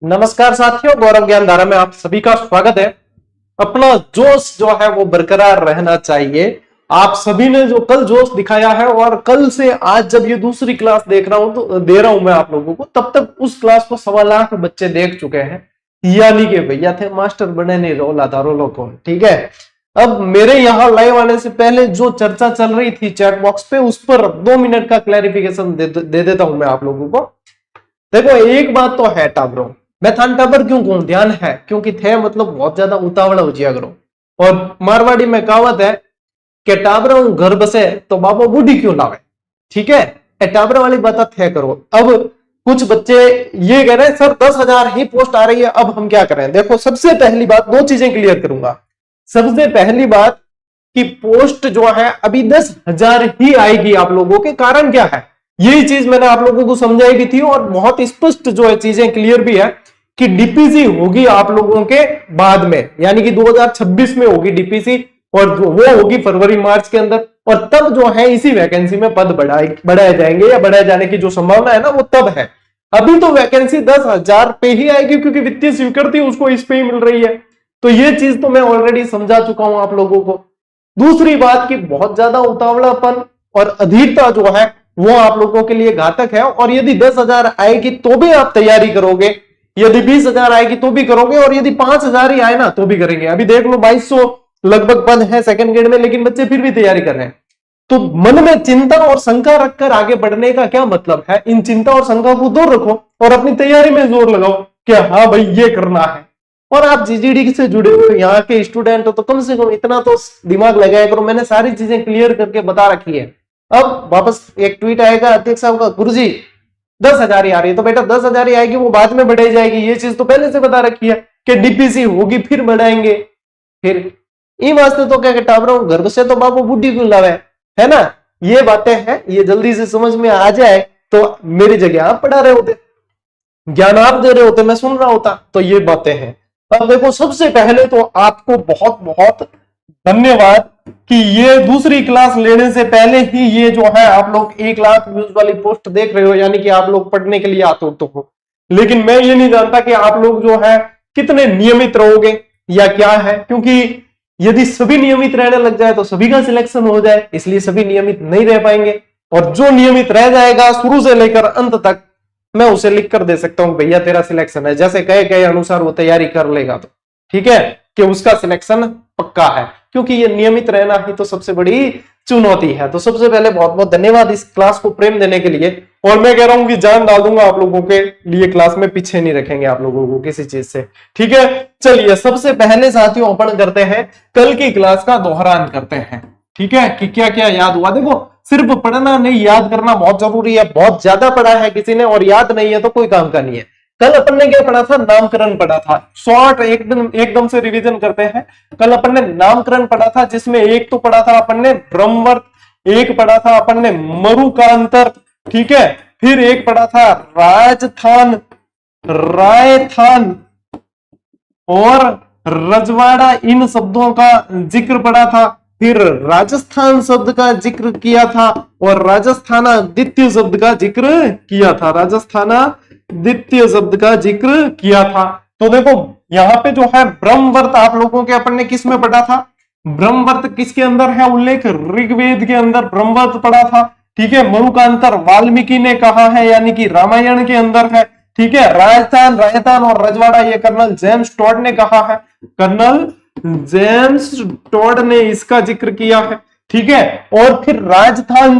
नमस्कार साथियों, गौरव ज्ञान धारा में आप सभी का स्वागत है। अपना जोश जो है वो बरकरार रहना चाहिए। आप सभी ने जो कल जोश दिखाया है और कल से आज जब ये दूसरी क्लास देख रहा हूं तो दे रहा हूं मैं आप लोगों को, तब तक उस क्लास को 1.25 लाख बच्चे देख चुके हैं। यानी कि भैया थे मास्टर बने नहीं रोला था रोलो को। ठीक है, अब मेरे यहाँ लाइव आने से पहले जो चर्चा चल रही थी चैट बॉक्स पे, उस पर 2 मिनट का क्लैरिफिकेशन दे देता हूं मैं आप लोगों को। देखो, एक बात तो है टाबरो, मैं थान टाबर क्यों कहूं, ध्यान है क्योंकि थे मतलब बहुत ज्यादा उतावला हो जिया करो। और मारवाड़ी में कहावत है कि टाबरा घर बसे तो बाबा बूढ़ी क्यों लावे। ठीक है, टाबरा वाली बात थे करो। अब कुछ बच्चे ये कह रहे हैं सर 10,000 ही पोस्ट आ रही है, अब हम क्या करें। देखो, सबसे पहली बात 2 चीजें क्लियर करूंगा। सबसे पहली बात कि पोस्ट जो है अभी 10,000 ही आएगी आप लोगों के। कारण क्या है, यही चीज मैंने आप लोगों को समझाई भी थी और बहुत स्पष्ट जो है चीजें क्लियर भी है कि डीपीसी होगी आप लोगों के बाद में, यानी कि 2026 में होगी डीपीसी, और वो होगी फरवरी मार्च के अंदर। और तब जो है इसी वैकेंसी में पद बढ़ाए जाएंगे या बढ़ाए जाने की जो संभावना है ना वो तब है। अभी तो वैकेंसी 10,000 पे ही आएगी क्योंकि वित्तीय स्वीकृति उसको इस पे ही मिल रही है। तो ये चीज तो मैं ऑलरेडी समझा चुका हूं आप लोगों को। दूसरी बात की बहुत ज्यादा उतावलापन और अधीरता जो है वो आप लोगों के लिए घातक है। और यदि 10,000 आएगी तो भी आप तैयारी करोगे, यदि 20,000 आएगी तो भी करोगे, और यदि 5,000 ही आए ना तो भी करेंगे। अभी देख लो 2200 लगभग पद है सेकंड ग्रेड में, लेकिन बच्चे फिर भी तैयारी कर रहे हैं। तो मन में चिंता और शंका रखकर आगे बढ़ने का क्या मतलब है। इन चिंता और शंका को दूर रखो और अपनी तैयारी में जोर लगाओ कि हाँ भाई ये करना है। और आप जीजीडी से जुड़े हुए यहाँ के स्टूडेंट हो तो कम से कम इतना तो दिमाग लगाया करो। मैंने सारी चीजें क्लियर करके बता रखी है। अब वापस एक ट्वीट आएगा अध्यक्ष साहब का, गुरुजी 10,000 ही आ रही है, तो बेटा 10,000 ही आएगी, वो बाद में बढ़ाई जाएगी। ये चीज तो पहले से बता रखी है कि डीपीसी होगी फिर बढ़ाएंगे। फिर ये वास्ते तो क्या टाबरों घर से तो बाबू बुढ़ी क्यों लावे, है ना। ये बातें हैं, ये जल्दी से समझ में आ जाए तो मेरी जगह आप पढ़ा रहे होते, ज्ञान आप दे रहे होते, मैं सुन रहा होता। तो ये बातें हैं। अब देखो, सबसे पहले तो आपको बहुत बहुत धन्यवाद कि ये दूसरी क्लास लेने से पहले ही ये जो है आप लोग 1 लाख व्यूज वाली पोस्ट देख रहे हो, यानी कि आप लोग पढ़ने के लिए आतुर तो हो। लेकिन मैं ये नहीं जानता कि आप लोग जो है कितने नियमित रहोगे या क्या है, क्योंकि यदि सभी नियमित रहने लग जाए तो सभी का सिलेक्शन हो जाए, इसलिए सभी नियमित नहीं रह पाएंगे। और जो नियमित रह जाएगा शुरू से लेकर अंत तक, मैं उसे लिख कर दे सकता हूं भैया तेरा सिलेक्शन है, जैसे कहे अनुसार वो तैयारी कर लेगा तो ठीक है कि उसका सिलेक्शन पक्का है। क्योंकि ये नियमित रहना ही तो सबसे बड़ी चुनौती है। तो सबसे पहले बहुत बहुत धन्यवाद इस क्लास को प्रेम देने के लिए। और मैं कह रहा हूं कि जान डाल दूंगा आप लोगों के लिए, क्लास में पीछे नहीं रखेंगे आप लोगों को किसी चीज से। ठीक है, चलिए सबसे पहले साथियों अपन करते हैं कल की क्लास का दोहरान करते हैं। ठीक है, कि क्या क्या याद हुआ। देखो, सिर्फ पढ़ना नहीं, याद करना बहुत जरूरी है। बहुत ज्यादा पढ़ा है किसी ने और याद नहीं है तो कोई काम का नहीं है। कल अपन ने क्या पढ़ा था, नामकरण पढ़ा था। शॉर्ट एकदम से रिवीजन करते हैं। कल अपन ने नामकरण पढ़ा था, जिसमें एक तो पढ़ा था अपन ने ब्रह्मवर्त, एक पढ़ा था अपन ने मरुकांतर, ठीक है, फिर एक पढ़ा था राजस्थान, रायथान और रजवाड़ा, इन शब्दों का जिक्र पढ़ा था। फिर राजस्थान शब्द का जिक्र किया था और राजस्थाना द्वितीय शब्द का जिक्र किया था, राजस्थाना द्वितीय शब्द का जिक्र किया था। तो देखो यहाँ पे जो है ब्रह्मवर्त आप लोगों के अपन ने किस में पढ़ा था, ब्रह्मवर्त किसके अंदर है उल्लेख, ऋग्वेद के अंदर ब्रह्मवर्त पढ़ा था। ठीक है, मरुकांतर वाल्मीकि ने कहा है, यानी कि रामायण के अंदर है। ठीक है, राजस्थान, रायतान और रजवाड़ा ये कर्नल जेम्स टॉड ने कहा है, कर्नल जेम्स टॉड ने इसका जिक्र किया है। ठीक है, और फिर राजस्थान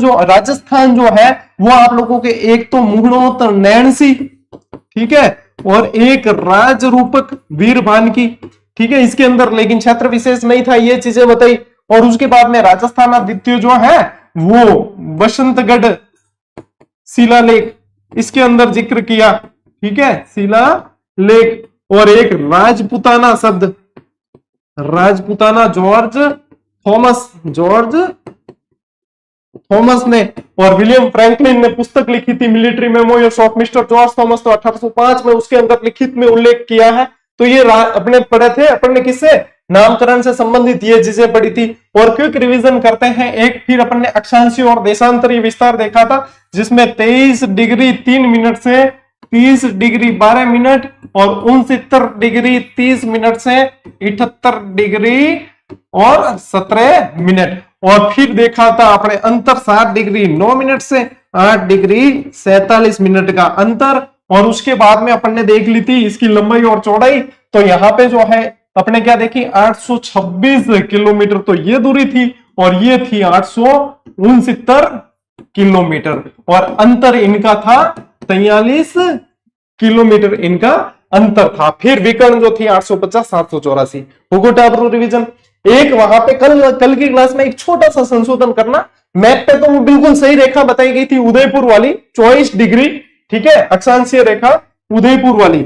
जो है वो आप लोगों के एक तो मुगनोत नैणसी, ठीक है, और एक राजरूपक वीरभान की। ठीक है, इसके अंदर लेकिन क्षेत्र विशेष नहीं था, ये चीजें बताई। और उसके बाद में राजस्थान द्वितीय जो है वो बसंतगढ़ शिलालेख, इसके अंदर जिक्र किया। ठीक है, शिलालेख, और एक राजपुताना शब्द, राजपुताना जॉर्ज थॉमस ने, और विलियम फ्रैंकलिन ने पुस्तक लिखी थी military memoirs of mister George Thomas, तो 1805 में उसके अंदर लिखित में उल्लेख किया है। तो ये अपने पढ़े थे, अपन ने किससे, नामकरण से संबंधित ये चीजें पढ़ी थी। और क्विक रिवीजन करते हैं एक, फिर अपन ने अक्षांशीय और देशांतरीय विस्तार देखा था, जिसमें 23 डिग्री 3 मिनट से 30 डिग्री 12 मिनट और 69 डिग्री 30 मिनट से 78 डिग्री और 17 मिनट। और फिर देखा था आपने अंतर 7 डिग्री 9 मिनट से 8 डिग्री 47 मिनट का अंतर। और उसके बाद में अपन ने देख ली थी इसकी लंबाई और चौड़ाई। तो यहाँ पे जो है अपने क्या देखी 826 किलोमीटर तो ये दूरी थी और ये थी 869 किलोमीटर और अंतर इनका था 43 किलोमीटर इनका अंतर था। फिर विकर्ण जो थी 850 784। होगो रिवीजन। एक वहां पे कल की क्लास में एक छोटा सा संशोधन करना, मैप पे तो वो बिल्कुल सही रेखा बताई गई थी उदयपुर वाली 24 डिग्री, ठीक है, अक्षांशीय रेखा उदयपुर वाली।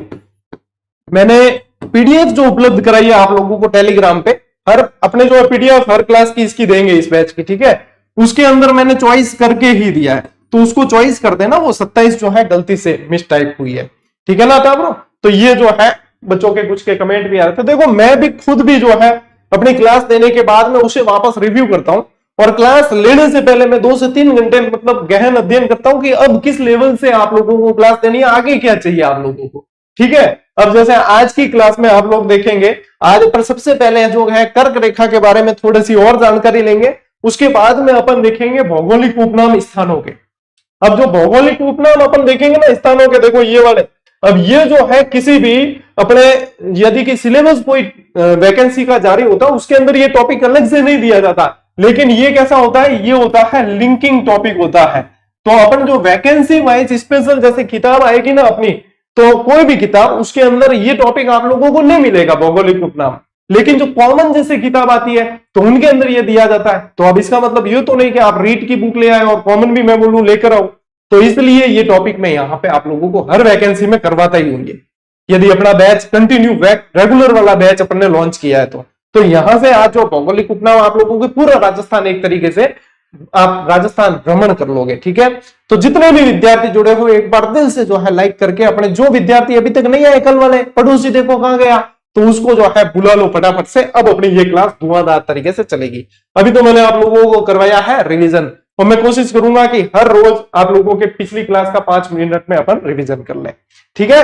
मैंने पीडीएफ जो उपलब्ध कराई है आप लोगों को टेलीग्राम पे, हर अपने जो पीडीएफ हर क्लास की इसकी देंगे इस बैच की, ठीक है, उसके अंदर मैंने चॉइस करके ही दिया है, तो उसको चॉइस कर देना। वो 27 जो है गलती से मिस टाइप हुई है, ठीक है ना टाबरो। तो ये जो है बच्चों के कुछ के कमेंट भी आ रहे थे। देखो मैं भी खुद भी जो है अपनी क्लास देने के बाद में उसे वापस रिव्यू करता हूं और क्लास लेने से पहले मैं 2 से 3 घंटे मतलब गहन अध्ययन करता हूं कि अब किस लेवल से आप लोगों को क्लास देनी है, आगे क्या चाहिए आप लोगों को, ठीक है। अब जैसे आज की क्लास में आप लोग देखेंगे, आज पर सबसे पहले जो है कर्क रेखा के बारे में थोड़ी सी और जानकारी लेंगे। उसके बाद में अपन देखेंगे भौगोलिक उपनाम स्थानों के। अब जो भौगोलिक उपनाम अपन देखेंगे ना स्थानों के, देखो ये वाले, अब ये जो है किसी भी अपने यदि कि सिलेबस कोई वैकेंसी का जारी होता है उसके अंदर ये टॉपिक अलग से नहीं दिया जाता, लेकिन ये कैसा होता है, ये होता है लिंकिंग टॉपिक होता है। तो अपन जो वैकेंसी वाइज स्पेशल जैसे किताब आएगी ना अपनी, तो कोई भी किताब उसके अंदर ये टॉपिक आप लोगों को नहीं मिलेगा भौगोलिक उपनाम, लेकिन जो कॉमन जैसे किताब आती है तो उनके अंदर ये दिया जाता है। तो अब इसका मतलब ये तो नहीं कि आप रीड की बुक ले आए और कॉमन भी मैं बोलूं लेकर आओ, तो इसलिए ये टॉपिक मैं यहाँ पे आप लोगों को हर वैकेंसी में करवाता ही हूँ। यदि अपना बैच कंटिन्यू रेगुलर वाला बैच अपन ने लॉन्च किया है तो यहां से आज जो भौगोलिक उपनाम आप लोगों को पूरा राजस्थान एक तरीके से आप राजस्थान भ्रमण कर लोगे, ठीक है। तो जितने भी विद्यार्थी जुड़े हुए एक बार दिल से जो है लाइक करके, अपने जो विद्यार्थी अभी तक नहीं आए कल वाले पड़ोसी देखो कहां गया, तो उसको जो है बुला लो फटाफट से। अब अपनी ये क्लास धुआंधार तरीके से चलेगी। अभी तो मैंने आप लोगों को करवाया है रिवीजन और मैं कोशिश करूंगा कि हर रोज आप लोगों के पिछली क्लास का 5 मिनट में अपन रिवीजन कर लें, ठीक है।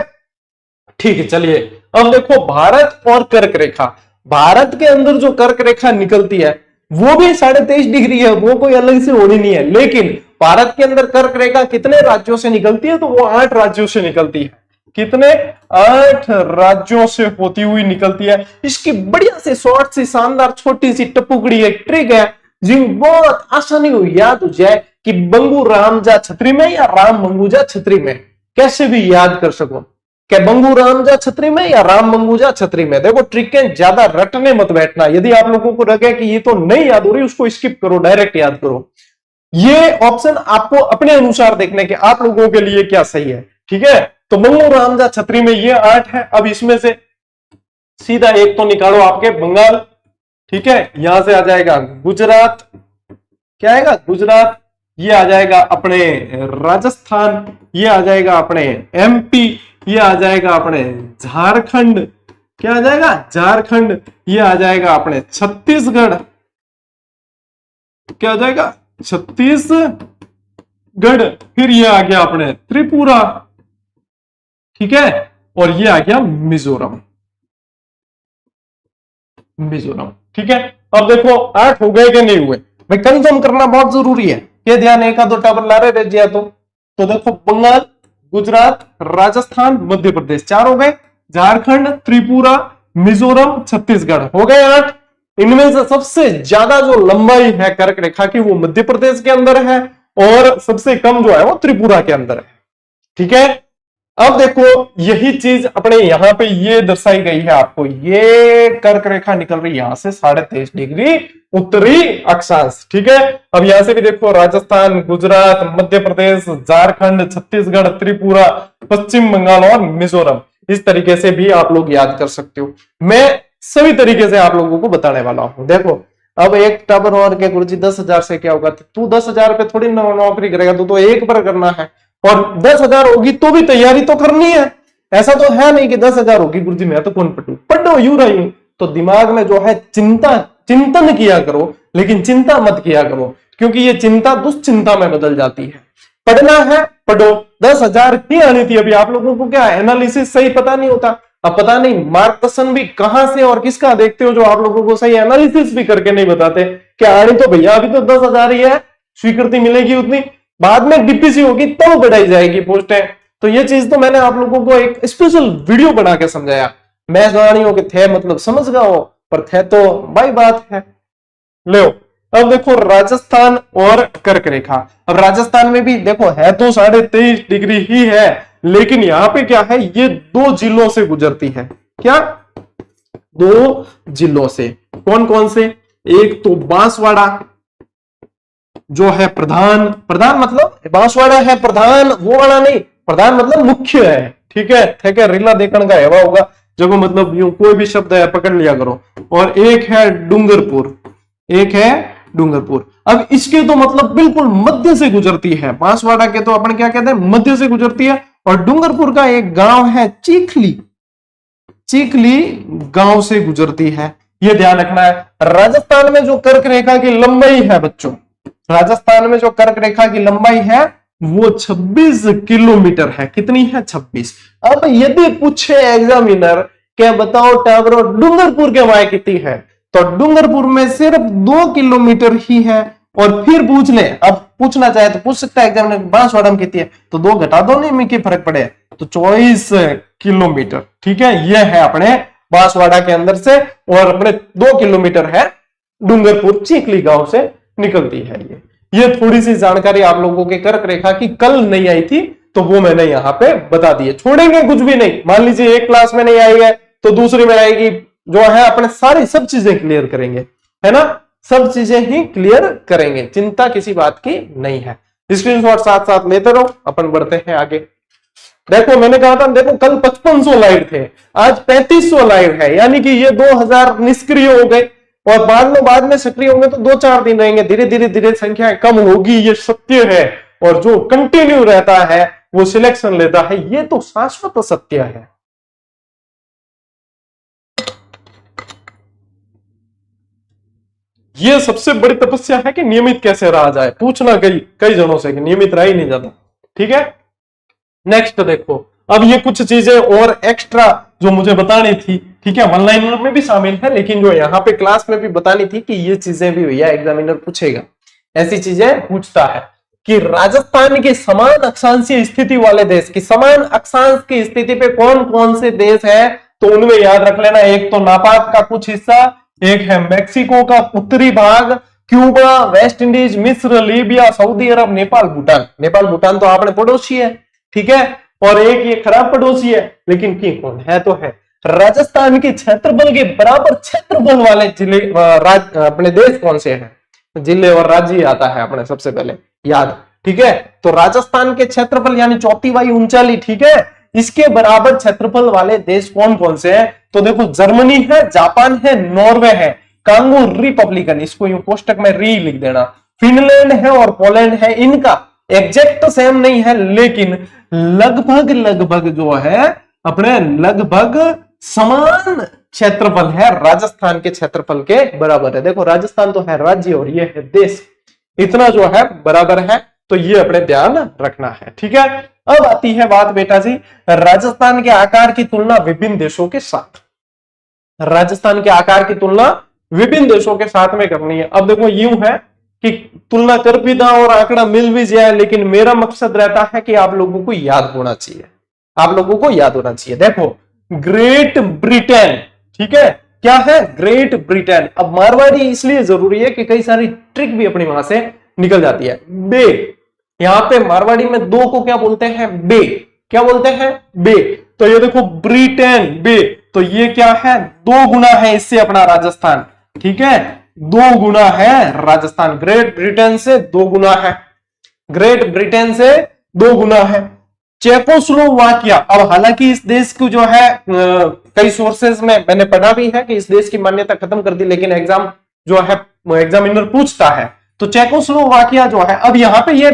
ठीक है, चलिए अब देखो भारत और कर्क रेखा। भारत के अंदर जो कर्क रेखा निकलती है वो भी 23.5 डिग्री है, वो कोई अलग से होनी नहीं है, लेकिन भारत के अंदर कर्क रेखा कितने राज्यों से निकलती है, तो वो 8 राज्यों से निकलती है। कितने? 8 राज्यों से होती हुई निकलती है। इसकी बढ़िया से शॉर्ट सी शानदार छोटी सी टपुकड़ी एक ट्रिक है जिन बहुत आसानी हो याद हो जाए कि बंगू राम जा छतरी में या राम मंगू जा छतरी में, कैसे भी याद कर सको क्या बंगू राम जा छतरी में या राम मंगू जा छतरी में। देखो ट्रिकें ज्यादा रटने मत बैठना, यदि आप लोगों को लगे कि ये तो नहीं याद हो रही उसको स्किप करो, डायरेक्ट याद करो। ये ऑप्शन आपको अपने अनुसार देखने के आप लोगों के लिए क्या सही है, ठीक है। तो बंगू राम जा छतरी में ये 8 है। अब इसमें से सीधा एक तो निकालो आपके बंगाल, ठीक है, यहां से आ जाएगा गुजरात, क्या आएगा गुजरात, ये आ जाएगा अपने राजस्थान, ये आ जाएगा अपने एमपी, ये आ जाएगा अपने झारखंड, क्या आ जाएगा झारखंड, ये आ जाएगा अपने छत्तीसगढ़, क्या आ जाएगा छत्तीसगढ़, फिर ये आ गया अपने त्रिपुरा, ठीक है, और ये आ गया मिजोरम, मिजोरम, ठीक है। अब देखो 8 हो गए कि नहीं हुए, भाई कंफर्म करना बहुत जरूरी है, ये ध्यान एक दो टावर ला रहे रह तो देखो बंगाल, गुजरात, राजस्थान, मध्य प्रदेश 4 हो गए, झारखंड, त्रिपुरा, मिजोरम, छत्तीसगढ़ हो गए 8। इनमें से सबसे ज्यादा जो लंबाई है कर्क रेखा की वो मध्य प्रदेश के अंदर है और सबसे कम जो है वो त्रिपुरा के अंदर है, ठीक है। अब देखो यही चीज अपने यहां पे ये दर्शाई गई है आपको, ये कर्क रेखा निकल रही है यहां से 23.5 डिग्री उत्तरी अक्षांश, ठीक है। अब यहां से भी देखो राजस्थान, गुजरात, मध्य प्रदेश, झारखंड, छत्तीसगढ़, त्रिपुरा, पश्चिम बंगाल और मिजोरम, इस तरीके से भी आप लोग याद कर सकते हो। मैं सभी तरीके से आप लोगों को बताने वाला हूं। देखो अब एक टावर और के गुरुजी 10,000 से क्या होगा, तू 10,000 पे थोड़ी नौकरी करेगा, तू तो एक पर करना है और 10,000 होगी तो भी तैयारी तो करनी है। ऐसा तो है नहीं कि 10,000 होगी गुरुजी मैं तो कौन पढ़ो यूं रही। तो दिमाग में जो है चिंतन किया करो, लेकिन चिंता मत किया करो, क्योंकि ये चिंता दुश्चिंता में बदल जाती है। पढ़ना है पढ़ो, 10,000 ही आनी थी। अभी आप लोगों को क्या एनालिसिस सही पता नहीं होता, अब पता नहीं मार्गदर्शन भी कहां से और किसका देखते हो जो आप लोगों को सही एनालिसिस भी करके नहीं बताते। क्या आनी तो भैया अभी तो 10,000 ही है, स्वीकृति मिलेगी उतनी, बाद में डीपीसी होगी तब बढ़ाई जाएगी पोस्टें। तो ये चीज तो मैंने आप लोगों को एक स्पेशल वीडियो बना के समझाया। मैं जानियो कि थे मतलब समझ गया हो, पर थे तो भाई बात है। लो अब देखो राजस्थान और कर्क रेखा। अब राजस्थान में भी देखो है तो 23.5 डिग्री ही है, लेकिन यहां पे क्या है, ये 2 जिलों से गुजरती है। क्या 2 जिलों से? कौन कौन से? एक तो बांसवाड़ा जो है प्रधान, प्रधान मतलब बांसवाड़ा है प्रधान, वो वाला नहीं, प्रधान मतलब मुख्य है, ठीक है। ठीक है, रीला देखने का हेवा होगा जब मतलब यूं कोई भी शब्द है पकड़ लिया करो। और एक है डूंगरपुर, एक है डूंगरपुर। अब इसके तो मतलब बिल्कुल मध्य से गुजरती है, बांसवाड़ा के तो अपन क्या कहते हैं मध्य से गुजरती है। और डूंगरपुर का एक गांव है चीखली, चीखली गांव से गुजरती है, ये ध्यान रखना है। राजस्थान में जो कर्क रेखा की लंबाई है बच्चों, राजस्थान में जो कर्क रेखा की लंबाई है वो 26 किलोमीटर है। कितनी है? 26। अब यदि पूछे एग्जामिनर क्या बताओ टावरो डूंगरपुर के वहां कितनी है, तो डूंगरपुर में सिर्फ 2 किलोमीटर ही है। और फिर पूछ ले, अब पूछना चाहे तो पूछ सकता है एग्जामिनर बांसवाड़ा में कितनी है, तो 2 घटा दो, नहीं में क्या फर्क पड़े, तो 24 किलोमीटर, ठीक है। यह है अपने बांसवाड़ा के अंदर से, और अपने 2 किलोमीटर है डूंगरपुर चीखली गांव से निकलती है। ये थोड़ी सी जानकारी आप लोगों के कर्क रेखा की कल नहीं आई थी, तो वो मैंने यहां पे बता दी है। छोड़ेंगे कुछ भी नहीं, मान लीजिए एक क्लास में नहीं आई है तो दूसरी में आएगी, जो है अपने सारी सब चीजें क्लियर करेंगे, है ना, सब चीजें ही क्लियर करेंगे, चिंता किसी बात की नहीं है। स्क्रीनशॉट साथ साथ लेते रहो, अपन बढ़ते हैं आगे। देखो मैंने कहा था, देखो कल 5500 लाइव थे, आज 3500 लाइव है, यानी कि ये 2000 निष्क्रिय हो गए, और बाद में सक्रिय होंगे तो 2-4 दिन रहेंगे, धीरे धीरे धीरे संख्या कम होगी, ये सत्य है। और जो कंटिन्यू रहता है वो सिलेक्शन लेता है, ये तो शाश्वत सत्य है। ये सबसे बड़ी तपस्या है कि नियमित कैसे रहा जाए, पूछना कई जनों से कि नियमित रहा ही नहीं जाता, ठीक है। नेक्स्ट देखो, अब ये कुछ चीजें और एक्स्ट्रा जो मुझे बतानी थी, ठीक है, वन लाइनर में भी शामिल है, लेकिन जो यहाँ पे क्लास में भी बतानी थी कि ये चीजें भी भैया एग्जामिनर पूछेगा, ऐसी चीजें पूछता है कि राजस्थान के समान अक्षांशीय स्थिति वाले देश की, समान अक्षांश की स्थिति पे कौन कौन से देश है, तो उनमें याद रख लेना, एक तो नापाक का कुछ हिस्सा, एक है मैक्सिको का उत्तरी भाग, क्यूबा, वेस्ट इंडीज, मिस्र, लीबिया, सऊदी अरब, नेपाल, भूटान। नेपाल भूटान तो आपने पड़ोसी है, ठीक है, और एक ये खराब पड़ोसी है, लेकिन की कौन है, तो है राजस्थान के क्षेत्रफल के बराबर क्षेत्रफल वाले जिले, अपने देश कौन से हैं, जिले और राज्य आता है अपने सबसे पहले याद, ठीक है। तो राजस्थान के क्षेत्रफल यानी 34 ठीक है, इसके बराबर क्षेत्रफल वाले देश कौन कौन से हैं, तो देखो जर्मनी है, जापान है, नॉर्वे है, कांगो रिपब्लिकन, इसको यूं कोष्टक में री लिख देना, फिनलैंड है और पोलैंड है। इनका एग्जैक्ट सेम नहीं है, लेकिन लगभग जो है अपने लगभग समान क्षेत्रफल है, राजस्थान के क्षेत्रफल के बराबर है। देखो राजस्थान तो है राज्य और ये है देश, इतना जो है बराबर है, तो ये अपने ध्यान रखना है, ठीक है। अब आती है बात बेटा जी, राजस्थान के आकार की तुलना विभिन्न देशों के साथ, राजस्थान के आकार की तुलना विभिन्न देशों के साथ में करनी है। अब देखो यूं है कि तुलना कर भी दां और आंकड़ा मिल भी जाए, लेकिन मेरा मकसद रहता है कि आप लोगों को याद होना चाहिए, आप लोगों को याद होना चाहिए। देखो ग्रेट ब्रिटेन, ठीक है, क्या है ग्रेट ब्रिटेन। अब मारवाड़ी इसलिए जरूरी है कि कई सारी ट्रिक भी अपनी वहां से निकल जाती है। बे, यहां पे मारवाड़ी में 2 को क्या बोलते हैं, बे, क्या बोलते हैं, बे। तो ये देखो ब्रिटेन, बे, तो ये क्या है 2 गुना है इससे अपना राजस्थान, ठीक है, 2 गुना है राजस्थान, ग्रेट ब्रिटेन से 2 गुना है, ग्रेट ब्रिटेन से 2 गुना है। चेकोस्लोवाकिया, अब हालांकि इस देश को जो है कई सोर्सेज में मैंने पढ़ा भी है कि इस देश की मान्यता खत्म कर दी, लेकिन एग्जाम जो है एग्जामिनर पूछता है, तो चेकोस्लोवाकिया जो है, अब यहां पे ये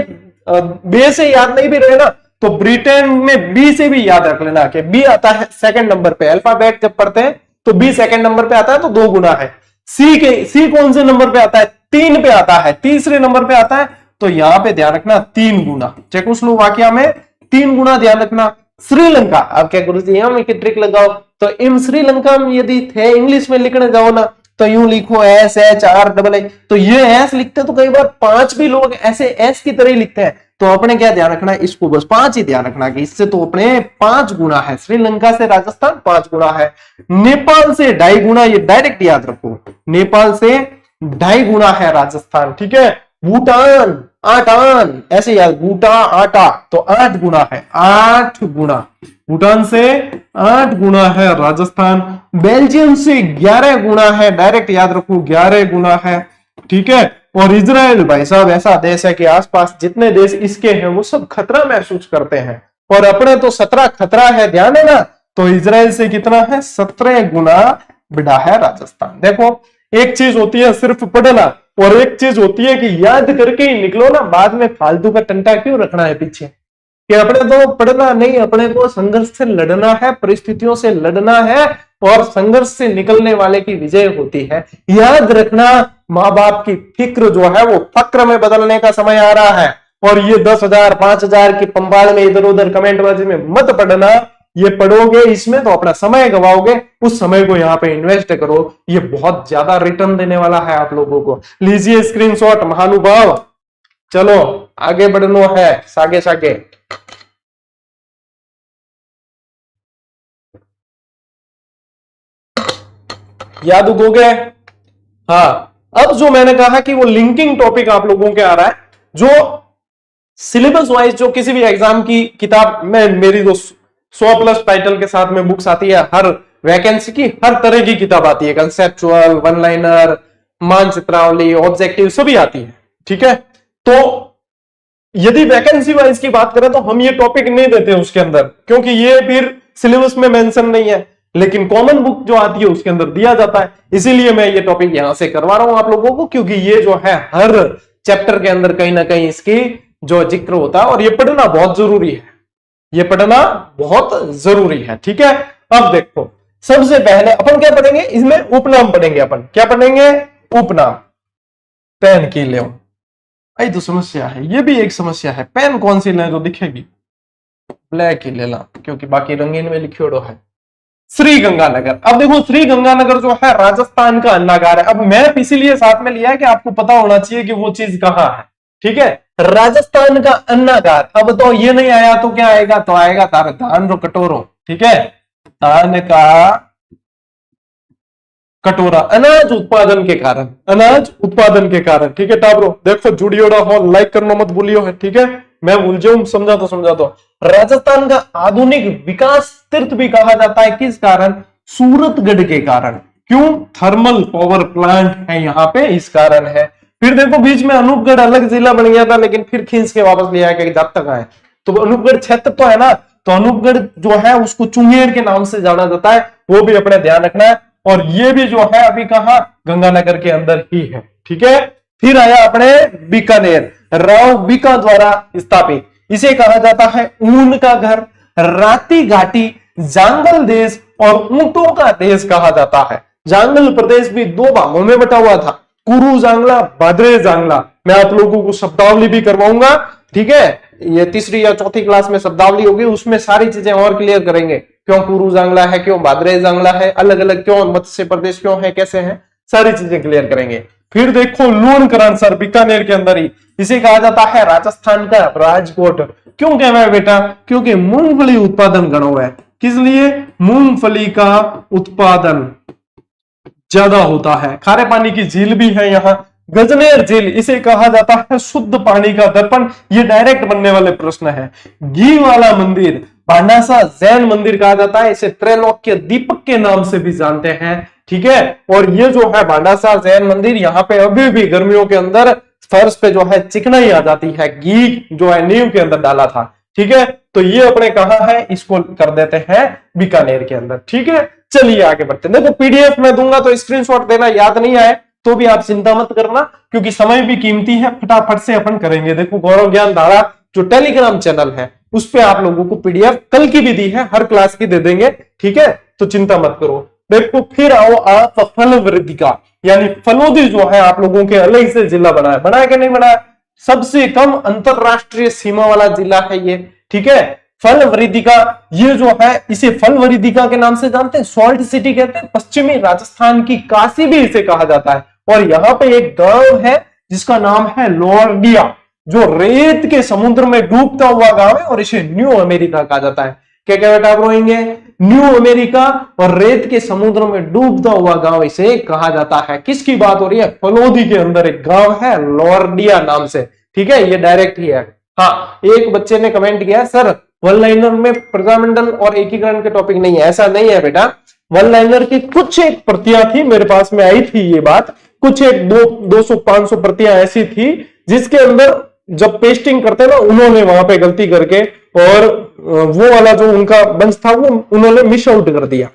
बे से याद नहीं भी रहे ना, तो ब्रिटेन में बी से भी याद रख लेना कि बी आता है सेकंड नंबर पे, अल्फाबेट जब पढ़ते हैं तो बी सेकंड नंबर पे आता है, तो 2 गुना है। सी कौन से नंबर पे आता है, 3 पे आता है, तीसरे नंबर पे आता है, तो यहां पे ध्यान रखना 3 गुना, चेकोस्लोवाकिया में 3 गुना ध्यान रखना। श्रीलंका, अब क्या करो जी, हम एक ट्रिक लगाओ, तो इन श्रीलंका में यदि थे इंग्लिश में लिखने जाओ ना तो यूं लिखो SHRAA, तो ये एस लिखते तो कई बार 5 भी लोग ऐसे एस की तरह ही लिखते हैं, तो अपने क्या ध्यान रखना है, इसको बस 5 ही ध्यान रखना कि इससे तो अपने 5 गुना है, श्रीलंका से राजस्थान 5 गुना है, नेपाल से 2.5 गुना, ये डायरेक्ट याद रखो, नेपाल से 2.5 गुना है राजस्थान, ठीक है। भूटान, आटान, ऐसे याद, बूटा आटा तो 8 गुना है, 8 गुना, भूटान से 8 गुना है राजस्थान। बेल्जियम से 11 गुना है, डायरेक्ट याद रखो 11 गुना है, ठीक है। और इजराइल भाई साहब ऐसा देश है कि आसपास जितने देश इसके हैं वो सब खतरा महसूस करते हैं, और अपने तो 17 खतरा है, ध्यान है ना, तो इजराइल से कितना है, 17 गुना बड़ा है राजस्थान। देखो एक चीज होती है सिर्फ पढ़ना, और एक चीज होती है कि याद करके ही निकलो ना, बाद में फालतू का टंटा क्यों रखना है पीछे, कि अपने तो पढ़ना नहीं, अपने को संघर्ष से लड़ना है, परिस्थितियों से लड़ना है, और संघर्ष से निकलने वाले की विजय होती है। याद रखना, माँ बाप की फिक्र जो है वो फक्र में बदलने का समय आ रहा है, और ये 10,000 5,000 की पंबाड़ में इधर उधर कमेंटबाजी में मत पढ़ना, ये पढ़ोगे इसमें तो अपना समय गवाओगे, उस समय को यहाँ पे इन्वेस्ट करो, ये बहुत ज्यादा रिटर्न देने वाला है आप लोगों को। लीजिए स्क्रीनशॉट महानुभाव, चलो आगे बढ़ना है, सागे सागे। याद उगोगे, हाँ। अब जो मैंने कहा कि वो लिंकिंग टॉपिक आप लोगों के आ रहा है, जो सिलेबस वाइज जो किसी भी एग्जाम की किताब में, मेरी जो 100+ टाइटल के साथ में बुक्स आती है, हर वैकेंसी की हर तरह की किताब आती है, कंसेप्चुअल, वन लाइनर, मानचित्रावली, ऑब्जेक्टिव सभी आती है, ठीक है। तो यदि वैकेंसी वाइज की बात करें तो हम ये टॉपिक नहीं देते उसके अंदर, क्योंकि ये फिर सिलेबस में मेंशन नहीं है, लेकिन कॉमन बुक जो आती है उसके अंदर दिया जाता है, इसीलिए मैं ये टॉपिक यहां से करवा रहा हूं आप लोगों को, क्योंकि ये जो है हर चैप्टर के अंदर कहीं ना कहीं इसकी जो जिक्र होता है, और ये पढ़ना बहुत जरूरी है, ये पढ़ना बहुत जरूरी है, ठीक है। अब देखो सबसे पहले अपन क्या पढ़ेंगे, इसमें उपनाम पढ़ेंगे, अपन क्या पढ़ेंगे, उपनाम। पेन की ले, आई तो समस्या है, ये भी एक समस्या है, पेन कौन सी लें जो दिखेगी, ब्लैक ही ले ला, क्योंकि बाकी रंगीन में लिखियोड़ो है। श्री गंगानगर, अब देखो श्री गंगानगर जो है राजस्थान का अन्नागार है। अब मैप इसीलिए साथ में लिया है कि आपको पता होना चाहिए कि वो चीज कहां है, ठीक है। राजस्थान का अन्नागार, अब तो ये नहीं आया तो क्या आएगा, तो आएगा तारा धान रो कटोरो, ठीक है, धान का कटोरा, अनाज उत्पादन के कारण, अनाज उत्पादन के कारण, ठीक है। टाबरो देखो जुड़ियोड़ा हो, लाइक करना मत भूलियो है, ठीक है, मैं भूल जाऊं, समझा तो। राजस्थान का आधुनिक विकास तीर्थ भी कहा जाता है, किस कारण, सूरतगढ़ के कारण, क्यों, थर्मल पावर प्लांट है यहाँ पे, इस कारण है। फिर देखो बीच में अनूपगढ़ अलग जिला बन गया था, लेकिन फिर खींच के वापस लिया गया, जब तक आए तो अनूपगढ़ क्षेत्र तो है ना, तो अनूपगढ़ जो है उसको चुंगेर के नाम से जाना जाता है, वो भी अपने ध्यान रखना है। और ये भी जो है अभी कहा, गंगानगर के अंदर ही है, ठीक है। फिर आया अपने बीकानेर, राव बीका द्वारा स्थापित, इसे कहा जाता है ऊन का घर, राती घाटी, जांगल देश और ऊंटों का देश कहा जाता है। जांगल प्रदेश भी 2 भागों में बटा हुआ था, कुरु जांगला, भाद्रे जांगला। मैं आप लोगों को शब्दावली भी करवाऊंगा, ठीक है, ये 3री या 4थी क्लास में शब्दावली होगी, उसमें सारी चीजें और क्लियर करेंगे, क्यों कुरु जांगला है, क्यों भाद्रे जांगला है, अलग अलग क्यों मत्स्य प्रदेश क्यों है, कैसे है, सारी चीजें क्लियर करेंगे। फिर देखो लूणकरण, बीकानेर के अंदर ही, इसे कहा जाता है राजस्थान का राजकोट। क्यों कहना है बेटा, क्योंकि मूंगफली उत्पादन गणो है, किस लिए, मूंगफली का उत्पादन ज्यादा होता है। खारे पानी की झील भी है यहाँ, गजनेर झील, इसे कहा जाता है शुद्ध पानी का दर्पण, ये डायरेक्ट बनने वाले प्रश्न है। घी वाला मंदिर, भांडासा जैन मंदिर कहा जाता है, इसे त्रैलोक्य दीपक के नाम से भी जानते हैं, ठीक है। और ये जो है भांडासा जैन मंदिर, यहाँ पे अभी भी गर्मियों के अंदर फर्श पे जो है चिकनाई आ जाती है, घी जो है नींव के अंदर डाला था, ठीक है। तो ये अपने कहा है, इसको कर देते हैं बीकानेर के अंदर, ठीक है। चलिए आगे बढ़ते हैं। देखो पीडीएफ में दूंगा तो स्क्रीनशॉट देना, याद नहीं आए तो भी आप चिंता मत करना, क्योंकि समय भी कीमती है, फटाफट से अपन करेंगे। देखो गौरव ज्ञान धारा जो टेलीग्राम चैनल है उस पे आप लोगों को पीडीएफ कल की भी दी है, हर क्लास की दे देंगे, ठीक है, तो चिंता मत करो। देखो फिर आओ आप फल वृद्धि का, यानी फलोदी जो है आप लोगों के अलग से जिला बनाया, बनाया कि नहीं बनाया, सबसे कम अंतरराष्ट्रीय सीमा वाला जिला है ये, ठीक है। फल वृदिका, ये जो है इसे फल वृदिका के नाम से जानते हैं, सॉल्ट सिटी कहते हैं, पश्चिमी राजस्थान की काशी भी इसे कहा जाता है। और यहाँ पे एक गांव है जिसका नाम है लोर्डिया, जो रेत के समुद्र में डूबता हुआ गांव है, और इसे न्यू अमेरिका कहा जाता है। क्या क्या बेटा आप रोएंगे? न्यू अमेरिका और रेत के समुद्र में डूबता हुआ गांव इसे कहा जाता है। किसकी बात हो रही है? फलोदी के अंदर एक गांव है लोर्डिया नाम से, ठीक है, ये डायरेक्ट ही है। हाँ, एक बच्चे ने कमेंट किया सर वन लाइनर में प्रजामंडल और एकीकरण के टॉपिक नहीं है। ऐसा नहीं है बेटा, वन लाइनर की कुछ एक प्रतियां थी, मेरे पास में आई थी ये बात, कुछ एक 200-500 प्रतियां ऐसी थी जिसके अंदर जब पेस्टिंग करते ना उन्होंने वहां पे गलती करके और वो वाला जो उनका बंच था वो उन्होंने मिस आउट कर दिया।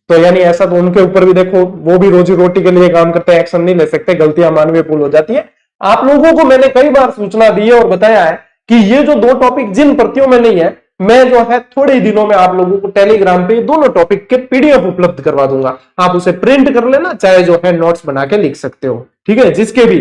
तो यानी ऐसा तो उनके ऊपर भी देखो, वो भी रोजी रोटी के लिए काम करते हैं, एक्शन नहीं ले सकते, गलतियां मानवीय पूर्ण हो जाती है। आप लोगों को मैंने कई बार सूचना दी है और बताया है कि ये जो 2 टॉपिक जिन प्रतियों में नहीं है, मैं जो है थोड़े ही दिनों में आप लोगों को टेलीग्राम पे दोनों टॉपिक के पीडीएफ उपलब्ध करवा दूंगा। आप उसे प्रिंट कर लेना, चाहे जो है नोट्स बना के लिख सकते हो, ठीक है। जिसके भी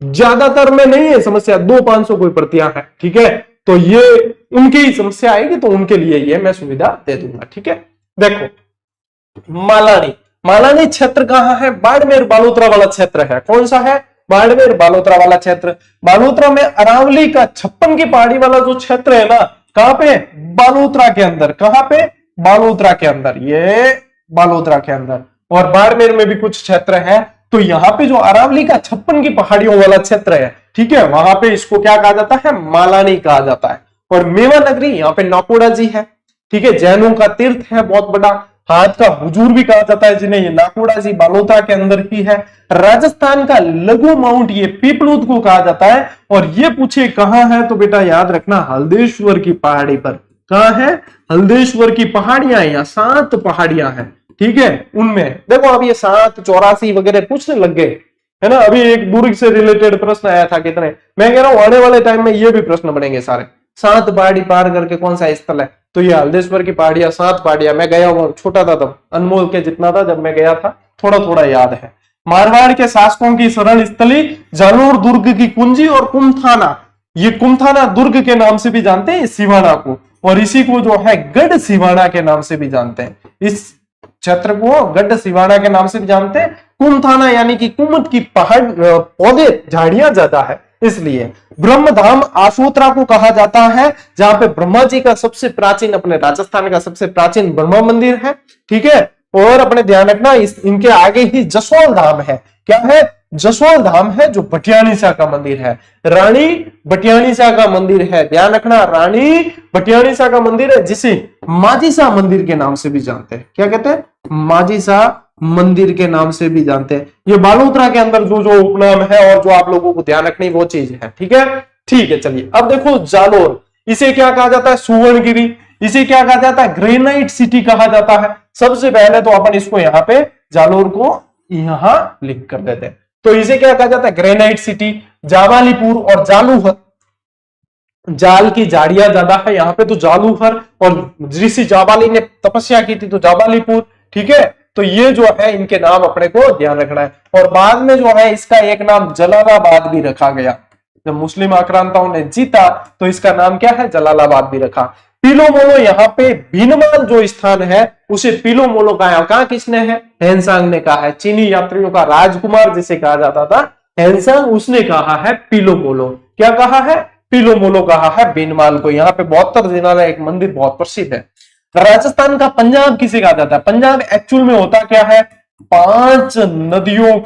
ज्यादातर में नहीं है समस्या, 200-500 कोई प्रतियां है, ठीक है, तो ये उनकी ही समस्या आएगी तो उनके लिए ये मैं सुविधा दे दूंगा, ठीक है। देखो मालानी, मालानी क्षेत्र कहां है? बाड़मेर बालोतरा वाला क्षेत्र है। कौन सा है? बाड़मेर बालोतरा वाला क्षेत्र। बालोतरा में अरावली का 56 की पहाड़ी वाला जो क्षेत्र है ना, कहां पे? बालोतरा के अंदर। कहां पे? बालोतरा के अंदर, ये बालोतरा के अंदर। और बाड़मेर में भी कुछ क्षेत्र है, तो यहाँ पे जो अरावली का 56 की पहाड़ियों वाला क्षेत्र है, ठीक है, वहां पे इसको क्या कहा जाता है? मालानी कहा जाता है। और मेवा नगरी, यहाँ पे नाकोड़ा जी है, ठीक है, जैनों का तीर्थ है बहुत बड़ा, हाथ का हुजूर भी कहा जाता है जिन्हें, ये नाकोड़ा जी बालोतरा के अंदर ही है। राजस्थान का लघु माउंट ये पीपलूद को कहा जाता है। और ये पूछे कहां है, तो बेटा याद रखना हल्देश्वर की पहाड़ी पर। कहां है? हल्देश्वर की पहाड़ियां, यहाँ 7 पहाड़ियां हैं, ठीक है। उनमें देखो अब ये 7 84 वगैरह पूछने लग गए, है ना। अभी एक दुर्ग से रिलेटेड प्रश्न आया था, कितने, मैं कह रहा हूं आने वाले टाइम में ये भी प्रश्न बनेंगे सारे। 7 पहाड़ी पार करके कौन सा स्थल है? तो ये हल्देश्वर की पहाड़ियां, 7 पहाड़ियां। मैं गया हुआ, छोटा था तब, अनमोल के जितना था जब मैं गया था, थोड़ा थोड़ा याद है। मारवाड़ के शासकों की शरण स्थली जालोर दुर्ग की कुंजी और कुमथाना, ये कुमथाना दुर्ग के नाम से भी जानते हैं सिवाना को, और इसी को जो है गढ़ सिवाना के नाम से भी जानते हैं। इस क्षेत्र को गढ़ सिवाना के नाम से भी जानते हैं। कुमथाना यानी कि कुमत की पहाड़, पौधे, झाड़ियां ज्यादा है इसलिए। ब्रह्मधाम आशोत्रा को कहा जाता है, जहां पे ब्रह्मा जी का सबसे प्राचीन, अपने राजस्थान का सबसे प्राचीन ब्रह्मा मंदिर है, ठीक है। और अपने ध्यान रखना इनके आगे ही जसोल धाम है। क्या है? जसोल धाम है, जो भटियाणी शाह का मंदिर है, रानी भटियाणी शाह का मंदिर है। ध्यान रखना, रानी भटियाणी शाह का मंदिर है, जिसे माजी शाह मंदिर के नाम से भी जानते हैं। क्या कहते हैं? माजी शाह मंदिर के नाम से भी जानते हैं। ये बालोतरा के अंदर जो जो उपनाम है और जो आप लोगों को ध्यान रखनी वो चीज है, ठीक है। ठीक है, चलिए अब देखो जालोर, इसे क्या कहा जाता है? सुवर्णगिरी। इसे क्या कहा जाता है? ग्रेनाइट सिटी कहा जाता है। सबसे पहले तो अपन इसको यहाँ पे जालोर को यहां लिख कर देते हैं। तो इसे क्या कहा जाता है? Granite city. जावालीपुर और जालूहर, जाल की झाड़ियां ज्यादा है यहाँ पे, तो जालूहर, और ऋषि जाबाली ने तपस्या की थी तो जाबालीपुर, ठीक है। तो ये जो है इनके नाम अपने को ध्यान रखना है। और बाद में जो है इसका एक नाम जलालाबाद भी रखा गया, जब मुस्लिम आक्रांताओं ने जीता तो इसका नाम क्या है? जलालाबाद भी रखा। पीलोमोलो, यहाँ पे भीनमाल जो स्थान है उसे पीलोमोलो कहा किसने है? हैंसांग ने कहा है। चीनी यात्रियों का राजकुमार जिसे कहा जाता था हैंसांग, उसने कहा है पीलोमोलो। क्या कहा है? पीलोमोलो कहा है भीनमाल को। यहाँ पे 72 जिला एक मंदिर बहुत प्रसिद्ध है। राजस्थान का पंजाब किसे कहा जाता है? पंजाब एक्चुअल में होता क्या है? 5 नदियों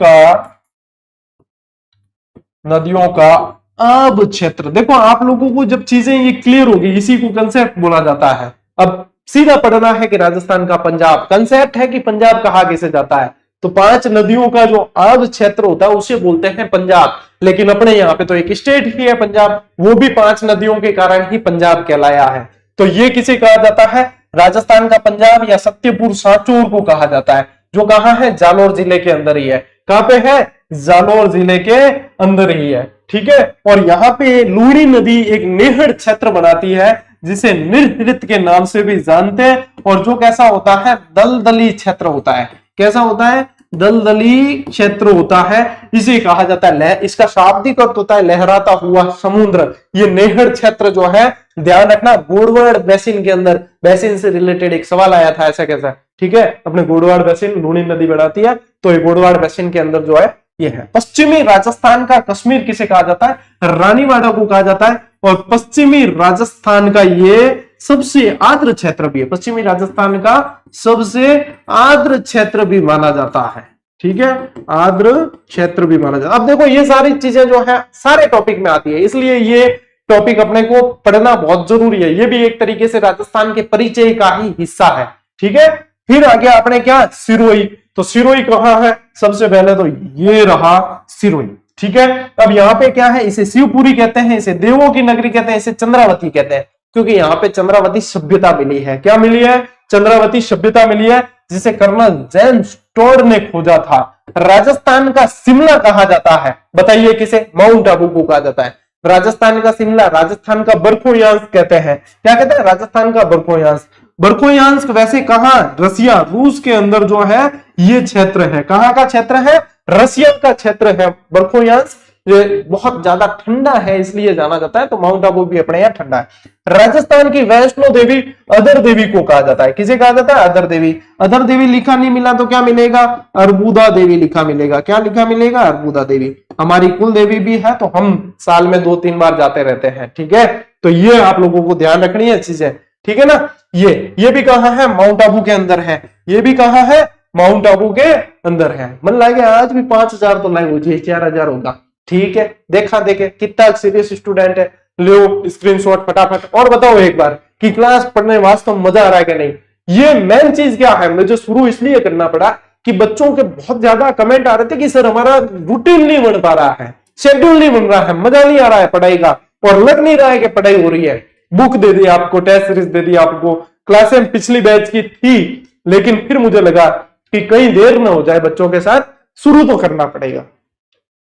का अब क्षेत्र। देखो आप लोगों को जब चीजें ये क्लियर होगी, इसी को कंसेप्ट बोला जाता है। अब सीधा पढ़ना है कि राजस्थान का पंजाब, कंसेप्ट है कि पंजाब कहा किसे जाता है, तो 5 नदियों का जो अब क्षेत्र होता है उसे बोलते हैं पंजाब। लेकिन अपने यहाँ पे तो एक स्टेट ही है पंजाब, वो भी 5 नदियों के कारण ही पंजाब कहलाया है। तो ये किसे कहा जाता है? राजस्थान का पंजाब या सत्यपुर सांचौर को कहा जाता है, जो कहां है? जालोर जिले के अंदर ही है। कहां पे है? जालोर जिले के अंदर ही है, ठीक है। और यहाँ पे लूड़ी नदी एक नेहड़ क्षेत्र बनाती है, जिसे निर्हृत के नाम से भी जानते हैं, और जो कैसा होता है? दलदली क्षेत्र होता है। कैसा होता है? दलदली क्षेत्र होता है, इसे कहा जाता है लहर। इसका शाब्दिक अर्थ होता है लहराता हुआ समुद्र। ये नेहर क्षेत्र जो है, ध्यान रखना, गोडवाड़ बेसिन के अंदर, बेसिन से रिलेटेड एक सवाल आया था ऐसा कैसा, ठीक है, अपने गोडवाड़ बेसिन लूनी नदी बढ़ाती है, तो ये गोडवाड़ बेसिन के अंदर जो है ये है। पश्चिमी राजस्थान का कश्मीर किसे कहा जाता है? रानीवाड़ा को कहा जाता है। और पश्चिमी राजस्थान का ये सबसे आर्द्र क्षेत्र भी है, पश्चिमी राजस्थान का सबसे आर्द्र क्षेत्र भी माना जाता है, ठीक है, आर्द्र क्षेत्र भी माना जाता है। अब देखो ये सारी चीजें जो है सारे टॉपिक में आती है, इसलिए ये टॉपिक अपने को पढ़ना बहुत जरूरी है। ये भी एक तरीके से राजस्थान के परिचय का ही हिस्सा है, ठीक है। फिर आगे आपने क्या, सिरोही। तो सिरोही कहाँ है? सबसे पहले तो ये रहा सिरोही, ठीक है। अब यहाँ पे क्या है, इसे शिवपुरी कहते हैं, इसे देवों की नगरी कहते हैं, इसे चंद्रावती कहते हैं, क्योंकि यहाँ पे चंद्रावती सभ्यता मिली है। क्या मिली है? चंद्रावती सभ्यता मिली है, जिसे कर्नल जेम्स टोड ने खोजा था। राजस्थान का शिमला कहा जाता है, बताइए किसे? माउंट आबू को कहा जाता है। राजस्थान का शिमला, राजस्थान का बर्फोयांश कहते हैं। क्या कहते हैं? राजस्थान का बर्फोयांश। बर्फोयांश वैसे कहां? रसिया, रूस के अंदर जो है ये क्षेत्र है। कहां का क्षेत्र है? रसिया का क्षेत्र है बर्फोयांश। ये बहुत ज्यादा ठंडा है इसलिए जाना जाता है, तो माउंट आबू भी अपने यहाँ ठंडा है। राजस्थान की वैष्णो देवी अदर देवी को कहा जाता है। किसे कहा जाता है? अदर देवी। अदर देवी लिखा नहीं मिला तो क्या मिलेगा? अर्बुदा देवी लिखा मिलेगा। क्या लिखा मिलेगा? अर्बुदा देवी। हमारी कुल देवी भी है, तो हम साल में 2-3 बार जाते रहते हैं, ठीक है। तो ये आप लोगों को ध्यान रखनी है चीजें, ठीक है ना। ये भी कहाँ है? माउंट आबू के अंदर है। ये भी कहाँ है? माउंट आबू के अंदर है। मन लगे आज भी 5000 तो लाइव हो जाए, 4000 होगा, ठीक है। देखा देखे कितना सीरियस स्टूडेंट है, लो स्क्रीनशॉट फटाफट। और बताओ एक बार कि क्लास पढ़ने वास्तव में मजा आ रहा है कि नहीं। ये मेन चीज क्या है, मुझे शुरू इसलिए करना पड़ा कि बच्चों के बहुत ज्यादा कमेंट आ रहे थे कि सर हमारा रूटीन नहीं बन पा रहा है, शेड्यूल नहीं बन रहा है, मजा नहीं आ रहा है पढ़ाई का, और लग नहीं रहा है कि पढ़ाई हो रही है। बुक दे दी आपको, टेस्ट सीरीज दे दी आपको, क्लासें पिछली बैच की थी, लेकिन फिर मुझे लगा कि कहीं देर ना हो जाए, बच्चों के साथ शुरू तो करना पड़ेगा।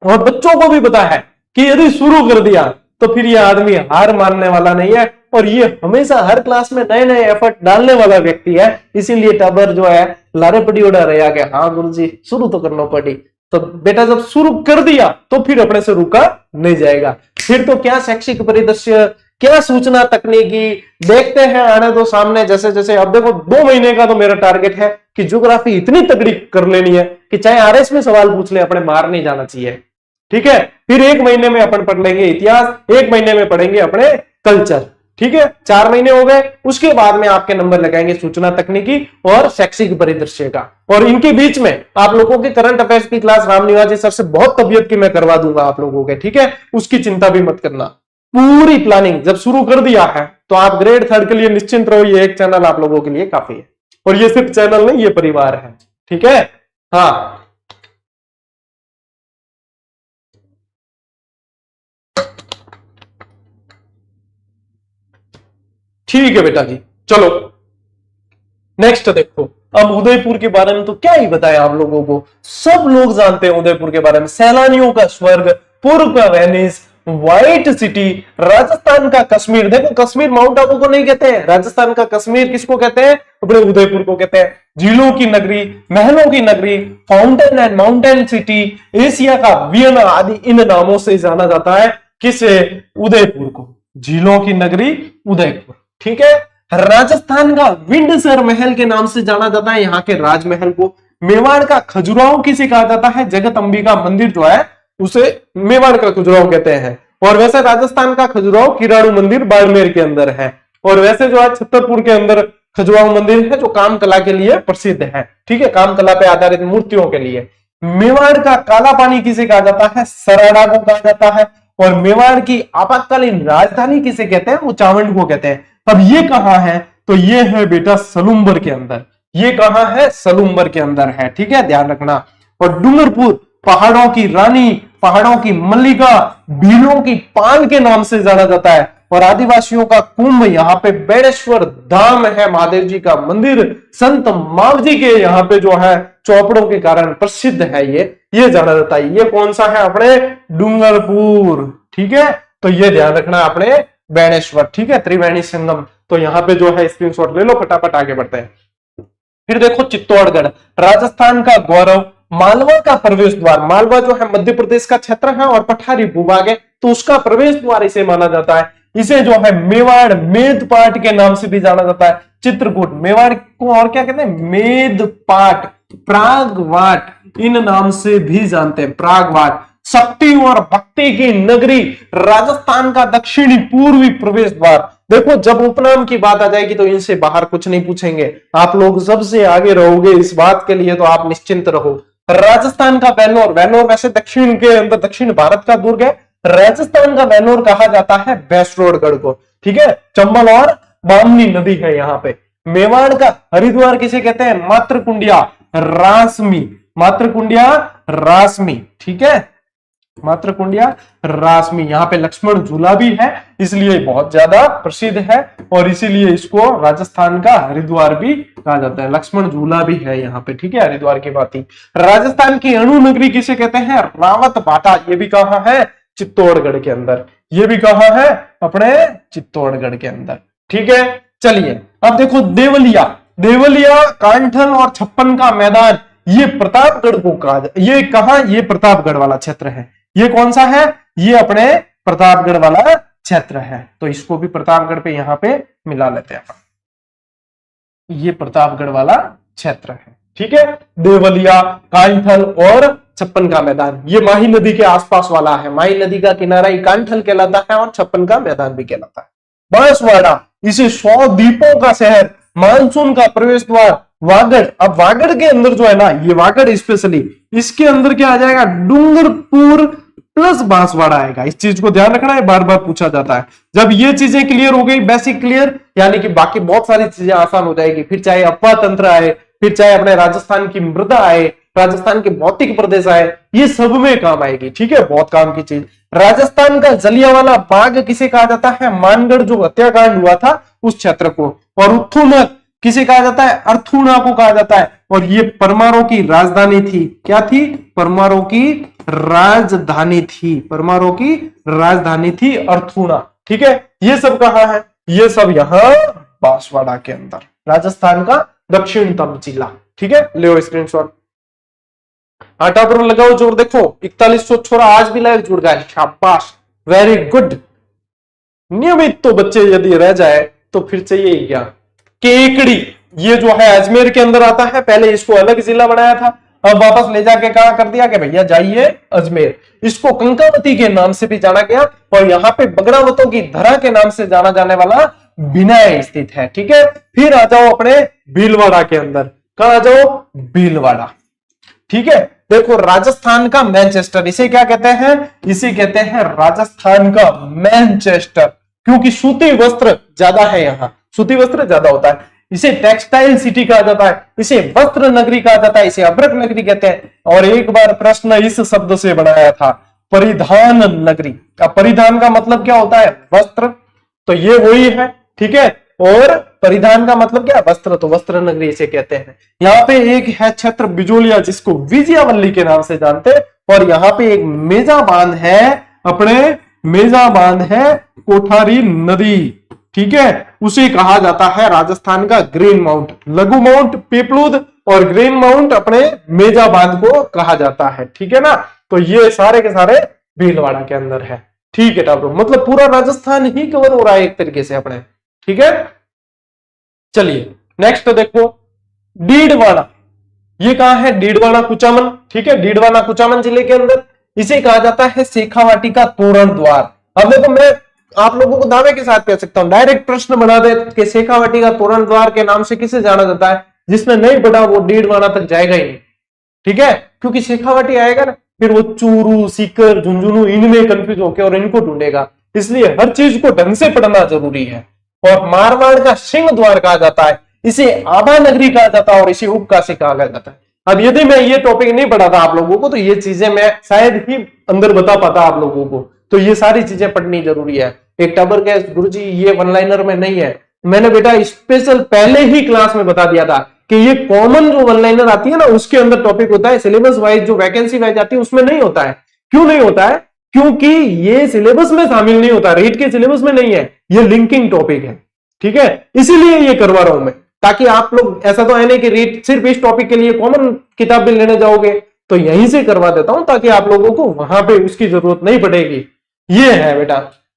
और बच्चों को भी पता है कि यदि शुरू कर दिया तो फिर ये आदमी हार मानने वाला नहीं है, और ये हमेशा हर क्लास में नए नए एफर्ट डालने वाला व्यक्ति है। इसीलिए टबर जो है लारे पड़ी उड़ा रहा है, हाँ गुरु जी शुरू तो करना पड़ी। तो बेटा जब शुरू कर दिया तो फिर अपने से रुका नहीं जाएगा। फिर तो क्या शैक्षिक परिदृश्य, क्या सूचना तकनीकी, देखते हैं आने दो सामने जैसे जैसे। अब देखो 2 महीने का तो मेरा टारगेट है कि ज्योग्राफी इतनी तगड़ी कर लेनी है कि चाहे आरएस में सवाल पूछ ले अपने मार नहीं जाना चाहिए, ठीक है। फिर 1 महीने में अपन पढ़ लेंगे इतिहास, 1 महीने में पढ़ेंगे अपने कल्चर, ठीक है। 4 महीने हो गए, उसके बाद में आपके नंबर लगाएंगे सूचना तकनीकी और शैक्षिक परिदृश्य का। और इनके बीच में आप लोगों के करंट अफेयर्स की क्लास राम निवाजी सर से बहुत तबियत की मैं करवा दूंगा आप लोगों के, ठीक है। उसकी चिंता भी मत करना। पूरी प्लानिंग जब शुरू कर दिया है तो आप ग्रेड 3 के लिए निश्चिंत रहो, ये एक चैनल आप लोगों के लिए काफी है। और ये सिर्फ चैनल नहीं, ये परिवार है, ठीक है। हाँ ठीक है बेटा जी, चलो नेक्स्ट देखो। अब उदयपुर के बारे में तो क्या ही बताया आप लोगों को, सब लोग जानते हैं उदयपुर के बारे में। सैलानियों का स्वर्ग, पूर्व का वेनिस, व्हाइट सिटी, राजस्थान का कश्मीर। देखो कश्मीर माउंट आबू को नहीं कहते हैं, राजस्थान का कश्मीर किसको कहते हैं? अपने उदयपुर को कहते हैं। झीलों की नगरी, महलों की नगरी, fountain and mountain city, Asia का वियना आदि इन नामों से जाना जाता है किसे? उदयपुर को। झीलों की नगरी उदयपुर, ठीक है। राजस्थान का विंडसर महल के नाम से जाना जाता है यहाँ के राजमहल को। मेवाड़ का खजुराहो किसे कहा जाता है? जगत अंबिका मंदिर जो है उसे मेवाड़ का खजुराहो कहते हैं। और वैसे राजस्थान का खजुराहो किराणु मंदिर बाड़मेर के अंदर है। और वैसे जो है छतरपुर के अंदर खजुराहो मंदिर है जो काम कला के लिए प्रसिद्ध है, ठीक है, काम कला पे आधारित मूर्तियों के लिए। मेवाड़ का काला पानी किसे कहा जाता है? सराड़ा को कहा जाता है। और मेवाड़ की आपातकालीन राजधानी किसे कहते हैं? वो चावंड को कहते हैं। अब ये कहां है? तो ये है बेटा सलूम्बर के अंदर। ये कहां है? सलूम्बर के अंदर है, ठीक है, ध्यान रखना। और डूंगरपुर पहाड़ों की रानी, पहाड़ों की मल्लिका, भीलों की पान के नाम से जाना जाता है। और आदिवासियों का कुंभ यहाँ पे बेणेश्वर धाम है, महादेव जी का मंदिर, संत मावजी के यहाँ पे जो है चौपड़ों के कारण प्रसिद्ध है, ये जाना जाता है। ये कौन सा है? अपने डूंगरपुर, ठीक है। तो ये ध्यान रखना अपने बेणेश्वर, ठीक है, त्रिवेणी संगम। तो यहाँ पे जो है स्क्रीनशॉट ले लो, फटाफट आगे बढ़ते हैं। फिर देखो चित्तौड़गढ़, राजस्थान का गौरव, मालवा का प्रवेश द्वार, मालवा जो है मध्य प्रदेश का क्षेत्र है और पठारी भूभाग है, तो उसका प्रवेश द्वार इसे माना जाता है। इसे जो है मेवाड़ मेदपाट के नाम से भी जाना जाता है। चित्रकूट, मेवाड़ को और क्या कहते हैं, मेदपाट, प्रागवाट, इन नाम से भी जानते हैं, प्रागवाट। शक्ति और भक्ति की नगरी, राजस्थान का दक्षिणी पूर्वी प्रवेश द्वार। देखो जब उपनाम की बात आ जाएगी तो इनसे बाहर कुछ नहीं पूछेंगे, आप लोग सबसे आगे रहोगे इस बात के लिए, तो आप निश्चिंत रहो। राजस्थान का वेल्लोर, वेल्लोर वैसे दक्षिण के अंदर दक्षिण भारत का दुर्ग है, राजस्थान का वेल्लोर कहा जाता है बैसरोडगढ़ को, ठीक है। चंबल और बामनी नदी है यहाँ पे। मेवाड़ का हरिद्वार किसे कहते हैं, मातृकुंडिया रासमी, मातृकुंडिया रासमी, ठीक है, मातृकुंडिया रासमी। यहाँ पे लक्ष्मण झूला भी है, इसलिए बहुत ज्यादा प्रसिद्ध है और इसीलिए इसको राजस्थान का हरिद्वार भी कहा जाता है। लक्ष्मण झूला भी है यहाँ पे, ठीक है, हरिद्वार की बात ही। राजस्थान की अणु नगरी किसे कहते हैं, रावत बाटा, ये भी कहा है चित्तौड़गढ़ के अंदर, ये भी कहा है अपने चित्तौड़गढ़ के अंदर, ठीक है। चलिए अब देखो देवलिया, देवलिया, कांठल और छप्पन का मैदान, ये प्रतापगढ़ को कहा, ये कहा, ये प्रतापगढ़ वाला क्षेत्र है। ये कौन सा है, ये अपने प्रतापगढ़ वाला क्षेत्र है, तो इसको भी प्रतापगढ़ पे यहां पे मिला लेते हैं अपन, ये प्रतापगढ़ वाला क्षेत्र है, ठीक है। देवलिया, कांठल और छप्पन का मैदान, ये माही नदी के आसपास वाला है। माही नदी का किनारा ही कांठल कहलाता है और छप्पन का मैदान भी कहलाता है। बांसवाड़ा, इसे 100 द्वीपों का शहर, मानसून का प्रवेश द्वार, वागड़। अब वागड़ के अंदर जो है ना, ये वागड़ स्पेशली, इसके अंदर क्या आ जाएगा, डूंगरपुर प्लस बांसवाड़ा आएगा। इस चीज को ध्यान रखना है, बार बार पूछा जाता है। जब ये चीजें क्लियर हो गई, बेसिक क्लियर, यानी कि बाकी बहुत सारी चीजें आसान हो जाएगी। फिर चाहे अपवा तंत्र आए, फिर चाहे अपने राजस्थान की मृदा आए, राजस्थान के भौतिक प्रदेश आए, ये सब में काम आएगी, ठीक है, बहुत काम की चीज। राजस्थान का जलियांवाला बाग किसे कहा जाता है, मानगढ़ जो हत्याकांड हुआ था उस क्षेत्र को। और उत्थुनक किसे कहा जाता है, अर्थुणा को कहा जाता है। और ये परमारों की राजधानी थी, क्या थी, परमारों की राजधानी थी, परमारों की राजधानी थी अर्थुणा, ठीक है। ये सब कहां है, ये सब यहां बांसवाड़ा के अंदर, राजस्थान का दक्षिणतम जिला, ठीक है। ले स्क्रीनशॉट, आटा पर लगाओ जोर। देखो 4100 छोरा आज भी लाइव जुड़ गया, शाबाश, वेरी गुड। नियमित तो बच्चे यदि रह जाए तो फिर चाहिए ही क्या। केकड़ी, ये जो है अजमेर के अंदर आता है, पहले इसको अलग जिला बनाया था, अब वापस ले जाके कहा कर दिया कि भैया जाइए अजमेर। इसको कंकावती के नाम से भी जाना गया और यहाँ पे बगड़ावतों की धरा के नाम से जाना जाने वाला बिनाय स्थित है, ठीक है। फिर आ जाओ अपने भीलवाड़ा के अंदर, कहा आ जाओ, भीलवाड़ा, ठीक है। देखो राजस्थान का मैनचेस्टर, इसे क्या कहते हैं, इसे कहते हैं राजस्थान का मैनचेस्टर, क्योंकि सूती वस्त्र ज्यादा है, यहाँ सूती वस्त्र ज्यादा होता है। इसे टेक्सटाइल सिटी कहा जाता है, इसे वस्त्र नगरी कहा जाता है, इसे अभ्रक नगरी कहते हैं। और एक बार प्रश्न इस शब्द से बनाया था, परिधान नगरी। अब परिधान का मतलब क्या होता है, वस्त्र, तो ये वही है, ठीक है। और परिधान का मतलब क्या, वस्त्र, तो वस्त्र नगरी इसे कहते हैं। यहाँ पे एक है क्षेत्र बिजोलिया, जिसको विजयावल्ली के नाम से जानते हैं। और यहाँ पे एक मेजा बांध है, अपने मेजा बांध है कोठारी नदी, ठीक है, उसे कहा जाता है राजस्थान का ग्रीन माउंट। लघु माउंट पीपलूद और ग्रीन माउंट अपने मेजा बांध को कहा जाता है, ठीक है ना। तो ये सारे के सारे भीलवाड़ा के अंदर है, ठीक है टाबरो, मतलब पूरा राजस्थान ही कवर हो रहा है एक तरीके से अपने, ठीक है। चलिए नेक्स्ट देखो, डीडवाना, ये कहा है, डीडवाना कुचामन, ठीक है, डीडवाना कुचामन जिले के अंदर। इसे कहा जाता है शेखावाटी का तोरण द्वार। अब देखो मैं आप लोगों को दावे के साथ कह सकता हूं, डायरेक्ट प्रश्न बना दे कि शेखावाटी का तोरण द्वार के नाम से किसे जाना जाता है, जिसने नहीं पढ़ा वो डीडवाना तक जाएगा ही नहीं, ठीक है, क्योंकि शेखावाटी आएगा ना, फिर वो चूरू, सीकर, झुंझुनू इनमें कंफ्यूज होकर और इनको ढूंढेगा, इसलिए हर चीज को ढंग से पढ़ना जरूरी है। और मारवाड़ का सिंह द्वार कहा जाता है, इसे आभा नगरी कहा जाता है और इसे उपकाशी कहा जाता है। अब यदि मैं ये टॉपिक नहीं पढ़ाता आप लोगों को तो ये चीजें मैं शायद ही अंदर बता पाता आप लोगों को, तो ये सारी चीजें पढ़नी जरूरी है। एक टबर के गुरुजी ये वन लाइनर में नहीं है, मैंने बेटा स्पेशल पहले ही क्लास में बता दिया था कि ये कॉमन जो वन लाइनर आती है ना उसके अंदर टॉपिक होता है, सिलेबस वाइज जो वैकेंसी वाइज आती है उसमें नहीं होता है। क्यों नहीं होता है, क्योंकि ये सिलेबस में शामिल नहीं होता, रीट के सिलेबस में नहीं है, ये लिंकिंग टॉपिक है, ठीक है, इसीलिए ये करवा रहा हूं मैं, ताकि आप लोग, ऐसा तो है नहीं कि रीट सिर्फ इस टॉपिक के लिए कॉमन किताब भी लेने जाओगे तो यहीं से करवा देता हूं ताकि आप लोगों को वहां पे उसकी जरूरत नहीं पड़ेगी। ये है बेटा,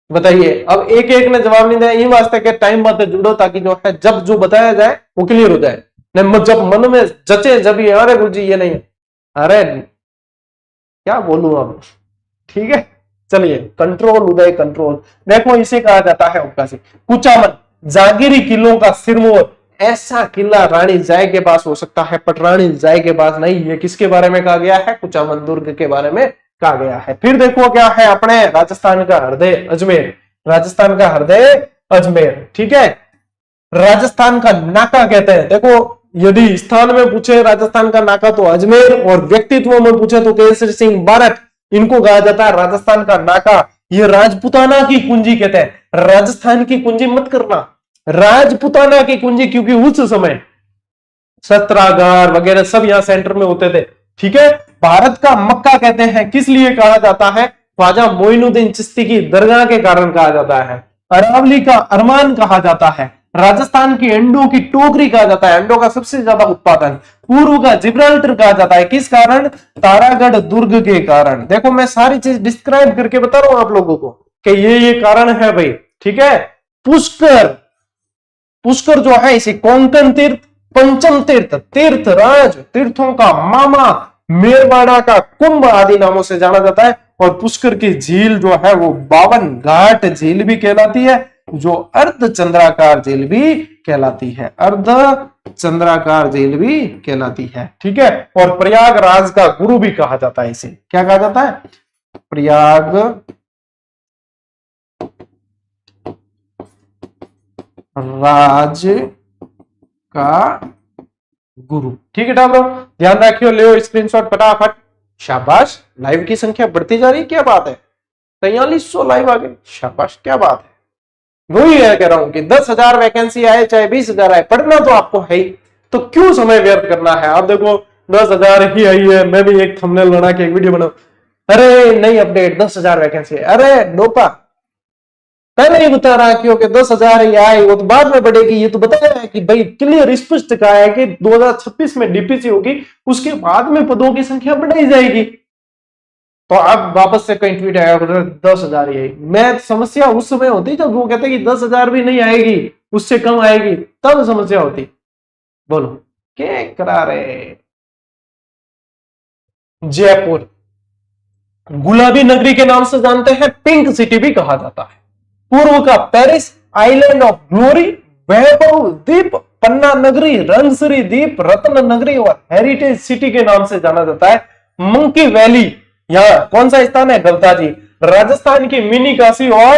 बताइए। अब एक एक ने जवाब नहीं दिया, ये वास्ते के टाइम मत जुड़ो ताकि जो है जब जो बताया जाए वो क्लियर हो जाए। जब मन में जचे जब ये अरे गुरु जी ये नहीं है, अरे क्या बोलूं अब, ठीक है। चलिए, कंट्रोल उदय कंट्रोल, देखो इसे कहा जाता है अवकाशी। कुचामन जागीरी किलों का सिरमौर, ऐसा किला रानी जय के पास हो सकता है पर रानी जय के पास नहीं। ये किसके बारे में कहा गया है? कुचामन दुर्ग के बारे में कहा गया है। फिर देखो क्या है अपने राजस्थान का हृदय अजमेर, राजस्थान का हृदय अजमेर, ठीक है। राजस्थान का नाका कहते हैं, देखो यदि स्थान में पूछे राजस्थान का नाका तो अजमेर, और व्यक्तित्व में पूछे तो केसरी सिंह बारठ, इनको कहा जाता है राजस्थान का नाका। ये राजपुताना की कुंजी कहते हैं, राजस्थान की कुंजी मत करना, राजपुताना की कुंजी, क्योंकि उस समय शस्त्रागार वगैरह सब यहां सेंटर में होते थे, ठीक है। भारत का मक्का कहते हैं, किस लिए कहा जाता है? ख्वाजा मोइनुद्दीन चिश्ती की दरगाह के कारण कहा जाता है। अरावली का अरमान कहा जाता है। राजस्थान की अंडों की टोकरी कहा जाता है, अंडों का सबसे ज्यादा उत्पादन। पूर्व का जिब्राल्टर कहा जाता है, किस कारण? तारागढ़ दुर्ग के कारण। देखो मैं सारी चीज डिस्क्राइब करके बता रहा हूं आप लोगों को कि ये कारण है भाई, ठीक है। पुष्कर, पुष्कर जो है इसे कोंकण तीर्थ, पंचम तीर्थ, तीर्थराज, तीर्थों का मामा, मेरवाड़ा का कुंभ आदि नामों से जाना जाता है। और पुष्कर की झील जो है वो 52 घाट झील भी कहलाती है, जो अर्ध चंद्राकार झील भी कहलाती है, अर्ध चंद्राकार झील भी कहलाती है, ठीक है। और प्रयागराज का गुरु भी कहा जाता है, इसे क्या कहा जाता है? प्रयाग राज का गुरु, ठीक है टाबरो, ध्यान रखियो। ले स्क्रीनशॉट फटाफट, शाबाश। लाइव की संख्या बढ़ती जा रही है, क्या बात है, 4300 लाइव आ गए, शाबाश, क्या बात है। वही है कह रहा हूं कि 10,000 वैकेंसी आए चाहे 20,000 आए, पढ़ना तो आपको है ही, तो क्यों समय व्यर्थ करना है। आप देखो 10,000 ही आई है, मैं भी एक थंबनेल बना के एक वीडियो बनाऊं, अरे नहीं अपडेट 10,000 वैकेंसी है, अरे डोपा पहले ही बता रहा क्यों कि 10,000 ही आए, वो तो बाद में बढ़ेगी। ये तो बताया है कि भाई क्लियर स्पष्ट कहा है कि 2026 में डीपीसी होगी, उसके बाद में पदों की संख्या बढ़ाई जाएगी। तो अब वापस से कहीं ट्वीट आया 10,000 ही आएगी। मैं समस्या उस समय होती जब वो कहते कि 10,000 भी नहीं आएगी, उससे कम आएगी, तब समस्या होती। बोलो क्या करा रहे। जयपुर गुलाबी नगरी के नाम से जानते हैं, पिंक सिटी भी कहा जाता है। पूर्व का पेरिस, आइलैंड ऑफ ग्लोरी, वैभव द्वीप, पन्ना नगरी, रंगसरी द्वीप, रत्न नगरी और हेरिटेज सिटी के नाम से जाना जाता है। मंकी वैली, यहाँ कौन सा स्थान है? गलता जी, राजस्थान की मिनी काशी, और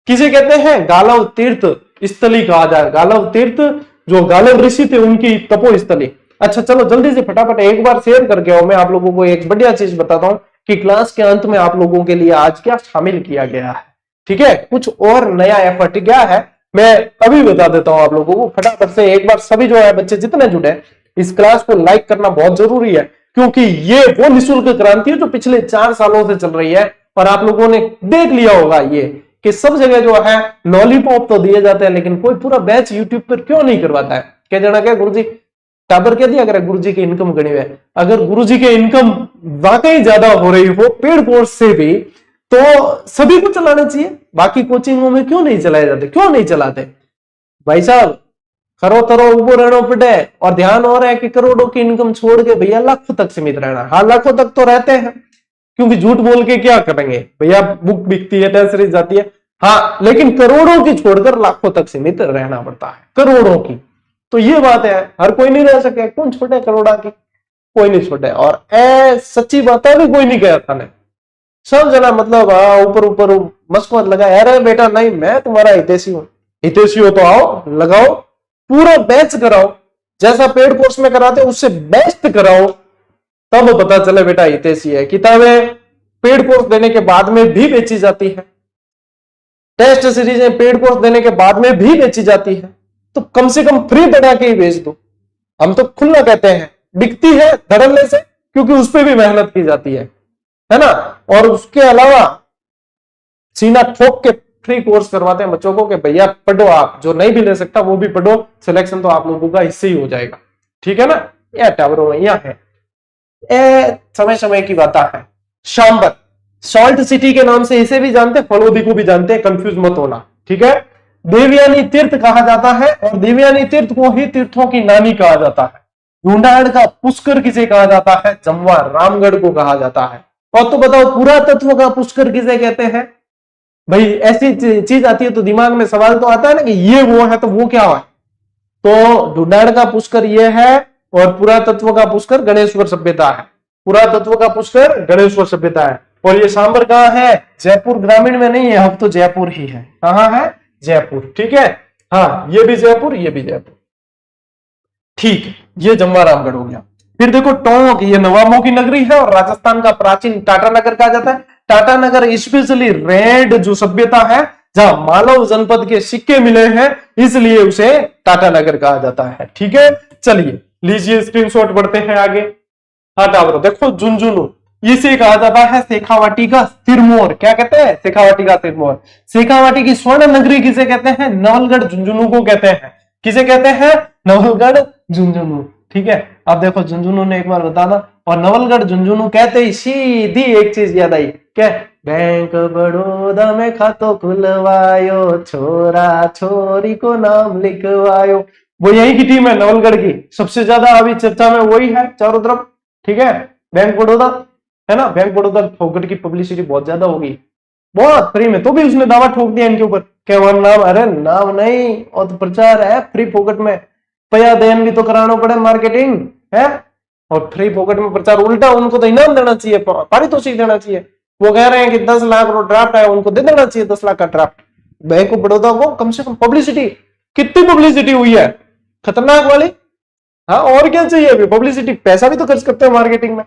किसे कहते हैं? गालव तीर्थ स्थली कहा जाए। गालव तीर्थ जो गालव ऋषि थे उनकी तपो स्थली। अच्छा चलो जल्दी से फटाफट एक बार शेयर करके आओ। मैं आप लोगों को एक बढ़िया चीज बताता हूं कि क्लास के अंत में आप लोगों के लिए आज क्या शामिल किया गया है, ठीक है। कुछ और नया एफर्ट क्या है मैं अभी बता देता हूं आप लोगों को। फटाफट से एक बार सभी जो है बच्चे जितने जुड़े इस क्लास को लाइक करना बहुत जरूरी है, क्योंकि ये वो निःशुल्क क्रांति है जो पिछले 4 सालों से चल रही है। और आप लोगों ने देख लिया होगा ये कि सब जगह जो है लॉलीपॉप तो दिए जाते हैं, लेकिन कोई पूरा बैच यूट्यूब पर क्यों नहीं करवाता है? क्या जाना क्या गुरुजी टाबर कह दिया अगर गुरुजी की इनकम गणी हुई है। अगर गुरुजी की इनकम वाकई ज्यादा हो रही हो पेड कोर्स से भी, तो सभी को चलाना चाहिए। बाकी कोचिंगों में क्यों नहीं चलाए जाते, क्यों नहीं चलाते भाई साहब? करो तरो उबो रहना पड़े, और ध्यान हो रहा है कि करोड़ों की इनकम छोड़ के भैया लाखों तक सीमित रहना। हाँ लाखों तक तो रहते हैं, क्योंकि झूठ बोल के क्या करेंगे भैया, बुक बिकती है, टेस्ट सीरीज जाती है, हाँ, लेकिन करोड़ों की छोड़कर लाखों तक सीमित रहना पड़ता है, करोड़ों की। तो ये बात है, हर कोई नहीं रह सके, कौन छोटे करोड़ा की, कोई नहीं छोटे। और सच्ची बात है भी कोई नहीं गया था, सब जना मतलब ऊपर ऊपर मस्कुत लगाए, अरे बेटा नहीं मैं तुम्हारा हितैषी हूं, हितैषी हो तो आओ लगाओ, पूरा बैच कराओ, जैसा पेड कोर्स में कराते उससे बेस्ट कराओ, तब पता चले बेटा हितैषी है। किताबें पेड कोर्स देने के बाद में भी बेची जाती है, टेस्ट सीरीजें पेड कोर्स देने के बाद में भी बेची जाती है, तो कम से कम फ्री बना के ही बेच दो। हम तो खुला कहते हैं बिकती है धड़ल्ले से, क्योंकि उस पर भी मेहनत की जाती है ना। और उसके अलावा सीना ठोक के फ्री कोर्स करवाते हैं बच्चों को कि भैया पढ़ो, आप जो नहीं भी ले सकता वो भी पढ़ो, सिलेक्शन तो आप लोगों का इससे ही हो जाएगा, ठीक है ना। यह टावरों में यह है समय समय की बात है। शांबर, सॉल्ट सिटी के नाम से इसे भी जानते हैं, फलोदी को भी जानते हैं, कंफ्यूज मत होना, ठीक है। देवयानी तीर्थ कहा जाता है और देवयानी तीर्थ को ही तीर्थों की नानी कहा जाता है। ढूंढाड़ का पुष्कर किसे कहा जाता है? जमवा रामगढ़ को कहा जाता है। और तो बताओ पुरातत्व का पुष्कर किसे कहते हैं? भाई ऐसी चीज आती है तो दिमाग में सवाल तो आता है ना कि ये वो है तो वो क्या है। तो ढूंढाड़ का पुष्कर ये है और पुरातत्व का पुष्कर गणेश्वर सभ्यता है। पुरातत्व का पुष्कर गणेश्वर सभ्यता है। और ये सांबर कहाँ है? जयपुर ग्रामीण में नहीं है, अब तो जयपुर ही है। कहाँ है? जयपुर, ठीक है। हाँ, ये भी जयपुर, ये भी जयपुर, ठीक है। ये जमवा रामगढ़ हो गया। फिर देखो टोंक, ये नवाबों की नगरी है और राजस्थान का प्राचीन टाटा नगर कहा जाता है। टाटा नगर स्पेशली रेड जो सभ्यता है, जहां मालव जनपद के सिक्के मिले हैं, इसलिए उसे टाटा नगर कहा जाता है, ठीक है। चलिए लीजिए स्क्रीनशॉट, बढ़ते हैं आगे। हाँ टावरो देखो, झुंझुनू इसे कहा जाता है शेखावाटी का सिरमौर। क्या कहते हैं? शेखावाटी का सिरमौर। शेखावाटी की स्वर्ण नगरी किसे कहते हैं? नवलगढ़ झुंझुनू को कहते हैं। किसे कहते हैं? नवलगढ़ झुंझुनू, ठीक है। अब देखो झुंझुनू ने एक बार बताना, और नवलगढ़ झुंझुनू कहते ही सीधी एक चीज याद आई, क्या? बैंक बड़ौदा में खातो खुलवायो, छोरा छोरी को नाम लिखवायो। वो यही की टीम है नवलगढ़ की, सबसे ज्यादा अभी चर्चा में वही है चारों तरफ, ठीक है। बैंक बड़ौदा है ना, बैंक बड़ौदा फोकट की पब्लिसिटी बहुत ज्यादा होगी, बहुत फ्री में, तो भी उसने दावा ठोक दिया इनके ऊपर, क्या वो नाम? अरे नाम नहीं, और तो प्रचार है फ्री फोकट में, पया देन भी तो कराना पड़े, मार्केटिंग है और फ्री फोकट में प्रचार। उल्टा उनको तो इनाम देना चाहिए, पारितोषिक देना चाहिए। वो कह रहे हैं कि 10 लाख ड्राफ्ट है, उनको दे देना चाहिए 10 लाख का ड्राफ्ट। बैंक ऑफ बड़ौदा को कम से कम पब्लिसिटी, कितनी पब्लिसिटी हुई है, खतरनाक वाली। हाँ और क्या चाहिए अभी, पब्लिसिटी, पैसा भी तो खर्च करते हैं मार्केटिंग में।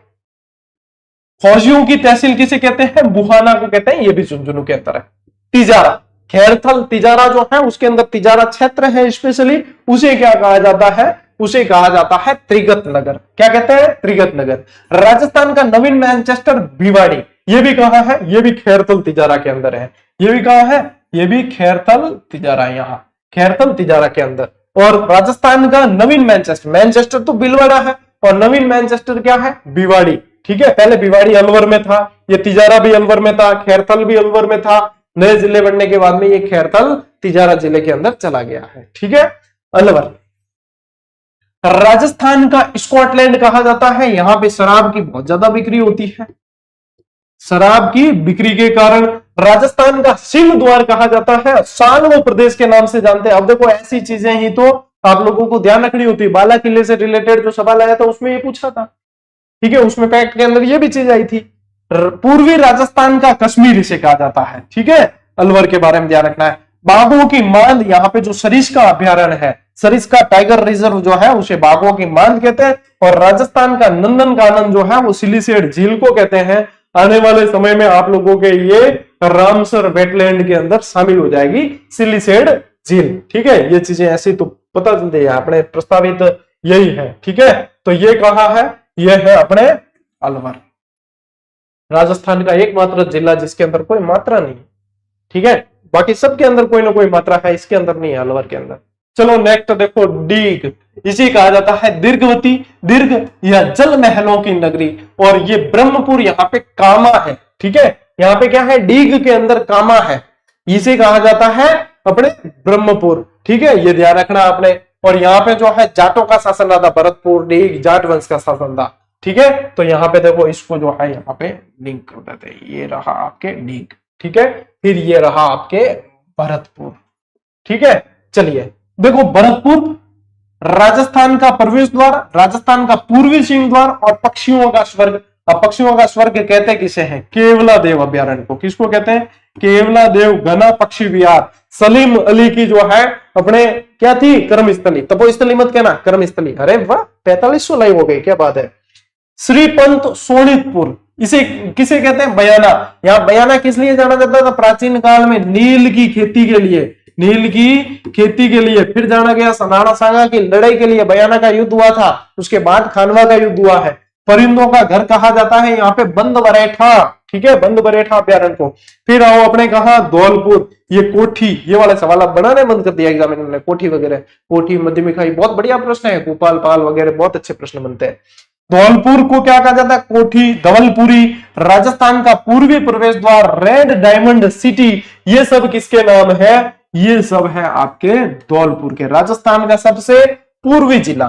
फौजियों की तहसील किसे कहते हैं? बुहाना को कहते हैं, ये भी झुंझुनू के अंदर है। तिजारा, खैरथल तिजारा जो है उसके अंदर तिजारा क्षेत्र है स्पेशली, उसे क्या कहा जाता है? उसे कहा जाता है त्रिगत नगर। क्या कहते हैं? त्रिगत नगर। राजस्थान का नवीन मैनचेस्टर भिवाड़ी, ये भी कहा है? ये भी खैरथल तिजारा के अंदर है। ये भी कहा है? ये भी खैरथल तिजारा, यहां खैरथल तिजारा के अंदर। और राजस्थान का नवीन मैनचेस्टर, मैनचेस्टर तो भीलवाड़ा है और नवीन मैनचेस्टर क्या है? भिवाड़ी, ठीक है। पहले भिवाड़ी अलवर में था, ये तिजारा भी अलवर में था, खैरथल भी अलवर में था। नए जिले बनने के बाद में ये खैरथल तिजारा जिले के अंदर चला गया है, ठीक है। अलवर, राजस्थान का स्कॉटलैंड कहा जाता है, यहां पे शराब की बहुत ज्यादा बिक्री होती है। शराब की बिक्री के कारण राजस्थान का सिंह द्वार कहा जाता है, सालवो प्रदेश के नाम से जानते हैं। अब देखो ऐसी चीजें ही तो आप लोगों को ध्यान रखनी होती है। बाला किले से रिलेटेड जो सवाल आया था उसमें ये पूछा था, ठीक है, उसमें फैक्ट के अंदर ये भी चीज आई थी। पूर्वी राजस्थान का कश्मीर इसे कहा जाता है, ठीक है। अलवर के बारे में ध्यान रखना है। बाघों की मांद, यहाँ पे जो सरिस्का अभ्यारण्य है, सरिस्का टाइगर रिजर्व जो है उसे बाघों की मांद कहते हैं। और राजस्थान का नंदन कानन जो है वो सिलीसेड झील को कहते हैं। आने वाले समय में आप लोगों के ये रामसर वेटलैंड के अंदर शामिल हो जाएगी सिलीसेड झील, ठीक है। ये चीजें ऐसी तो पता चलती है, अपने प्रस्तावित यही है, ठीक है। तो ये कहा है, यह है अपने अलवर, राजस्थान का एकमात्र जिला जिसके अंदर कोई मात्रा नहीं, ठीक है। बाकी सबके अंदर कोई ना कोई मात्रा है, इसके अंदर नहीं है, अलवर के अंदर। चलो नेक्स्ट देखो, डीग, इसे कहा जाता है दीर्घवती, दीर्घ या जल महलों की नगरी। और ये ब्रह्मपुर यहाँ पे कामा है, ठीक है। यहाँ पे क्या है? डीग के अंदर कामा है, इसे कहा जाता है अपने ब्रह्मपुर, ठीक है। ये ध्यान रखना आपने। और यहाँ पे जो है जाटों का शासन रहा था, भरतपुर डीग जाट वंश का शासन था, ठीक है। तो यहाँ पे देखो इसको जो है यहाँ पे लिंक कर देते हैं, ये रहा आपके डीग, ठीक है। फिर ये रहा आपके भरतपुर, ठीक है। चलिए देखो, भरतपुर राजस्थान का प्रवेश द्वार, राजस्थान का पूर्वी सिंह द्वार और पक्षियों का स्वर्ग। अब पक्षियों का स्वर्ग कहते किसे हैं? केवला देव अभ्यारण्य को। किसको कहते हैं? केवला देव घना पक्षी विहार। सलीम अली की जो है अपने क्या थी? कर्मस्थली, तपोस्थली मत कहना, कर्मस्थली। अरे वाह, 4500 लाइव हो गई, क्या बात है। श्रीपंत सोनितपुर, इसे किसे कहते हैं? बयाना। यहाँ बयाना किस लिए जाना जाता था? प्राचीन काल में नील की खेती के लिए, नील की खेती के लिए। फिर जाना गया राणा सांगा की लड़ाई के लिए, बयाना का युद्ध हुआ था। उसके बाद खानवा का युद्ध हुआ है। परिंदों का घर कहा जाता है यहाँ पे बंद बरेठा, ठीक है, बंद बरेठा अभ्यारण्य को। फिर आओ अपने कहा धौलपुर, ये कोठी, ये वाले सवाल आप बनाने बंद कर दिया एग्जामिनर ने, कोठी वगैरह, कोठी मध्यमिका, बहुत बढ़िया प्रश्न है। गोपाल पाल वगैरह बहुत अच्छे प्रश्न बनते हैं। धौलपुर को क्या कहा जाता है? कोठी, धवलपुरी। राजस्थान का पूर्वी प्रवेश द्वार, रेड डायमंड सिटी, ये सब किसके नाम है? ये सब है आपके धौलपुर के, राजस्थान का सबसे पूर्वी जिला।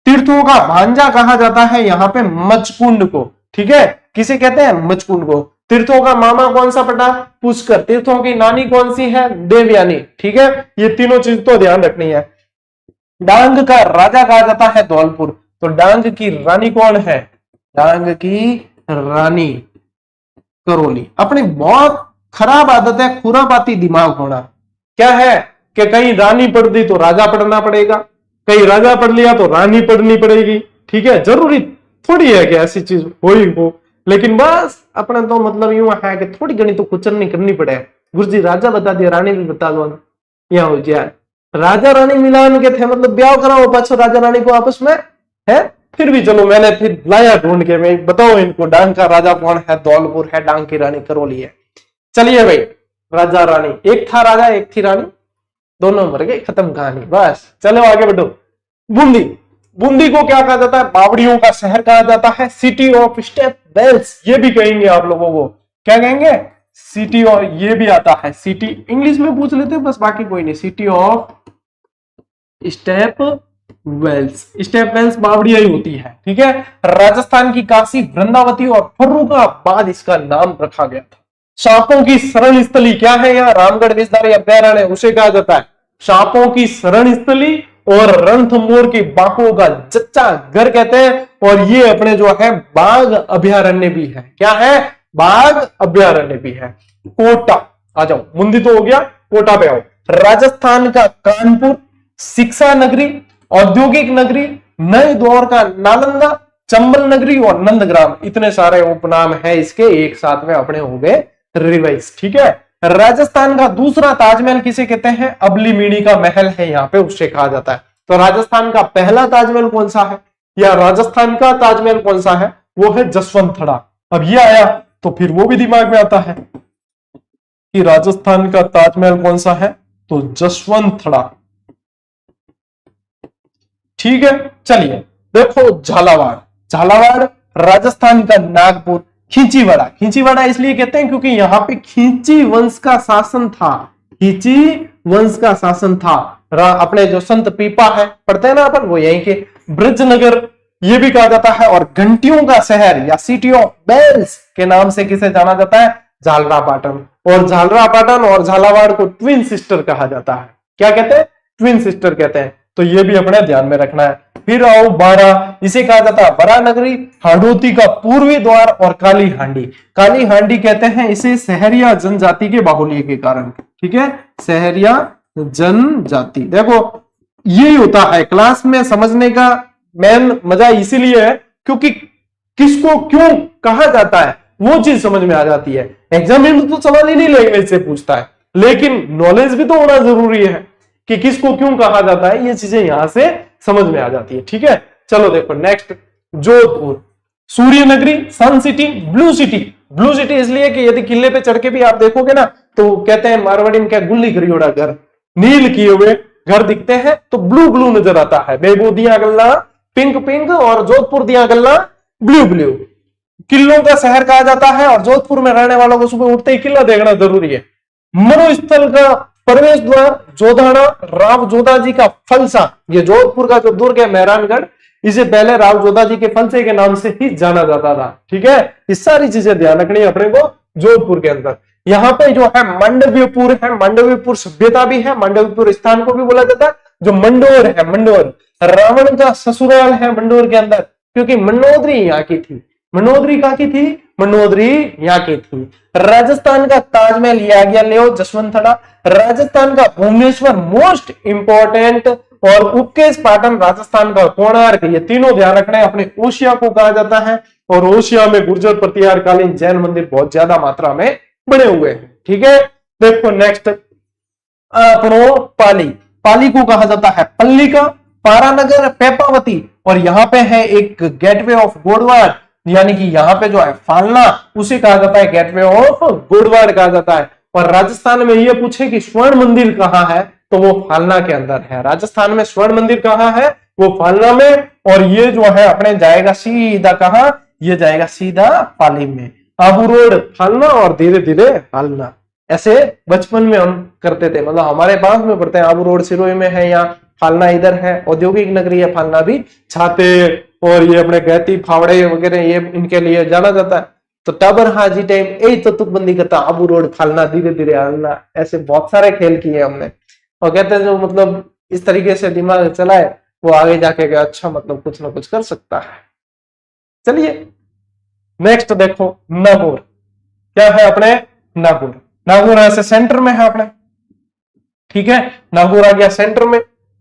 तीर्थों का भांजा कहा जाता है यहाँ पे मचकुंड को, ठीक है, किसे कहते हैं? मचकुंड को। तीर्थों का मामा कौन सा पटा? पुष्कर। तीर्थों की नानी कौन सी है? देवयानी, ठीक है, ये तीनों चीज तो ध्यान रखनी है। डांग का राजा कहा जाता है धौलपुर, तो डांग की रानी कौन है? डांग की रानी करौली। अपनी बहुत खराब आदत है खुरापाती दिमाग होना। क्या है कि कहीं रानी पढ़ दी तो राजा पढ़ना पड़ेगा, कहीं राजा पढ़ लिया तो रानी पढ़नी पड़ेगी, ठीक है। जरूरी थोड़ी है कि ऐसी चीज हो ही हो, लेकिन बस अपना तो मतलब यूं है कि थोड़ी घनी तो कुचरनी करनी पड़े। गुरुजी राजा बता दिया, रानी भी बता दो, यहाँ हो जाए। राजा रानी मिलान के थे, मतलब ब्याह कराओ पाछो राजा रानी को आपस में, है। फिर भी चलो मैंने फिर लाया ढूंढ के, मैं बताओ इनको डांग का राजा कौन है? धौलपुर है, डांग की रानी करौली है। चलिए भाई, राजा रानी, एक था राजा एक थी रानी, दोनों मर गए, खत्म कहानी, बस। चलो आगे बढ़ो। बूंदी, बूंदी को क्या कहा जाता है? बावड़ियों का शहर कहा जाता है, सिटी ऑफ स्टेप वेल्स, ये भी कहेंगे आप लोगों को, क्या कहेंगे? सिटी, और ये भी आता है सिटी, इंग्लिश में पूछ लेते हैं बस, बाकी कोई नहीं। City of step wells, step wells बावड़िया ही होती है, ठीक है। राजस्थान की काशी, वृंदावती और फर्रुखाबाद इसका नाम रखा गया था। सांपों की शरण स्थली क्या है? यहाँ रामगढ़ विषधारी अभ्यारण्य, उसे कहा जाता है सांपों की शरण स्थली, और रणथंभौर की बाघों का जच्चा घर कहते हैं। और ये अपने जो है बाघ अभ्यारण्य भी है, क्या है? बाघ अभ्यारण्य भी है। कोटा आ जाओ, बूंदी तो हो गया, कोटा पे आओ। राजस्थान का कानपुर, शिक्षा नगरी, औद्योगिक नगरी, नए दौर का नालंदा, चंबल नगरी और नंदग्राम, इतने सारे उपनाम है इसके, एक साथ में अपने हो गए रिवाइज, ठीक है। राजस्थान का दूसरा ताजमहल किसे कहते हैं? अबली मीणी का महल है यहाँ पे, उससे कहा जाता है। तो राजस्थान का पहला ताजमहल कौन सा है, या राजस्थान का ताजमहल कौन सा है? वो है जसवंतथड़ा। अब ये आया तो फिर वो भी दिमाग में आता है कि राजस्थान का ताजमहल कौन सा है, तो जसवंतथड़ा, ठीक है। चलिए देखो, झालावाड़, झालावाड़ राजस्थान का नागपुर। खींचीवाड़ा, खींचीवाड़ा इसलिए कहते हैं क्योंकि यहाँ पे खींची वंश का शासन था, खींची वंश का शासन था। अपने जो संत पीपा है पढ़ते हैं ना अपन, वो यहीं के। ब्रजनगर ये भी कहा जाता है, और घंटियों का शहर या सिटी ऑफ बेल्स के नाम से किसे जाना जाता है? झालरापाटन। और झालरापाटन और झालावाड़ को ट्विन सिस्टर कहा जाता है। क्या कहते हैं? ट्विन सिस्टर कहते हैं। तो ये भी अपने ध्यान में रखना है। फिर आओ बारा, इसे कहा जाता है बरा नगरी, हाड़ौती का पूर्वी द्वार और काली हांडी। काली हांडी कहते हैं इसे सहरिया जनजाति के बाहुल्य के कारण, ठीक है, सहरिया जनजाति। देखो यही होता है क्लास में समझने का मेन मजा, इसीलिए है क्योंकि किसको क्यों कहा जाता है वो चीज समझ में आ जाती है। एग्जाम में तो सवाल ही नहीं लैंग्वेज से पूछता है, लेकिन नॉलेज भी तो होना जरूरी है कि किसको क्यों कहा जाता है, ये चीजें यहां से समझ में आ जाती है, ठीक है। चलो देखो नेक्स्ट, जोधपुर, सूर्य नगरी, sun city, blue city. Blue city इसलिए कि यदि किले पे चढ़ के भी आप देखोगे ना तो कहते हैं मारवाड़ी में क्या, गुल्ली करियोड़ा घर, नील किए हुए घर दिखते हैं तो ब्लू ब्लू नजर आता है। बेबू दिया गल्ला पिंक पिंक और जोधपुर दिया गल्ला ब्लू ब्लू। किलों का शहर कहा जाता है और जोधपुर में रहने वालों को सुबह उठते ही किला देखना जरूरी है। मरुस्थल का प्रवेश द्वार जोधाना, राव जोधा जी का फलसा, ये जोधपुर का जो दुर्ग है मेहरानगढ़, इसे पहले राव जोधा जी के फलसे के नाम से ही जाना जाता था, ठीक है। ये सारी चीजें ध्यान रखनी है अपने को जोधपुर के अंदर। यहाँ पे जो है मांडव्यपुर है, मांडव्यपुर सभ्यता भी है, मांडव्यपुर स्थान को भी बोला जाता है। जो मंडोर है, मंडोर रावण का ससुराल है मंडोर के अंदर, क्योंकि मनोदरी यहाँ की थी। मनोदरी कहाँ की थी? मनोदरी यहाँ की थी। राजस्थान का ताजमहल ये आ गया, ले जसवंतथड़ा। राजस्थान का भुवनेश्वर मोस्ट इंपॉर्टेंट, और उपकेश पाटन राजस्थान का कोणार्क, ये तीनों ध्यान रखना। अपने ओशिया को कहा जाता है और ओशिया में गुर्जर प्रतिहारकालीन जैन मंदिर बहुत ज्यादा मात्रा में बने हुए हैं, ठीक है। देखो नेक्स्ट अपनो पाली, पाली को कहा जाता है पल्लिका, पारानगर, पेपावती, और यहाँ पे है एक गेटवे ऑफ गोडवार, यानी कि यहाँ पे जो है फालना, उसे कहा जाता है गेटवे ऑफ गोडवार कहा जाता है। और राजस्थान में ये पूछे कि स्वर्ण मंदिर कहाँ है, तो वो फालना के अंदर है। राजस्थान में स्वर्ण मंदिर कहाँ है? वो फालना में, और ये जो है अपने जाएगा सीधा कहां, ये जाएगा सीधा पाली में। आबू रोड फालना और धीरे धीरे फालना, ऐसे बचपन में हम करते थे। मतलब हमारे पास में पढ़ते हैं आबू रोड सिरोही में है, या फालना इधर है, औद्योगिक नगरी है फालना भी, छाते और ये अपने गहती फावड़े वगैरह ये इनके लिए जाना जाता है। तो टाबर हाजी टाइम यही तो तुकबंदी करता, आबू रोड फालना धीरे धीरे हालना, ऐसे बहुत सारे खेल किए हमने। और कहते हैं जो मतलब इस तरीके से दिमाग चलाए वो आगे जाके गया अच्छा मतलब कुछ ना कुछ कर सकता है। चलिए नेक्स्ट देखो नागौर, क्या है अपने नागौर, नागौर ऐसे सेंटर में है अपने, ठीक है, नागौर आ गया सेंटर में।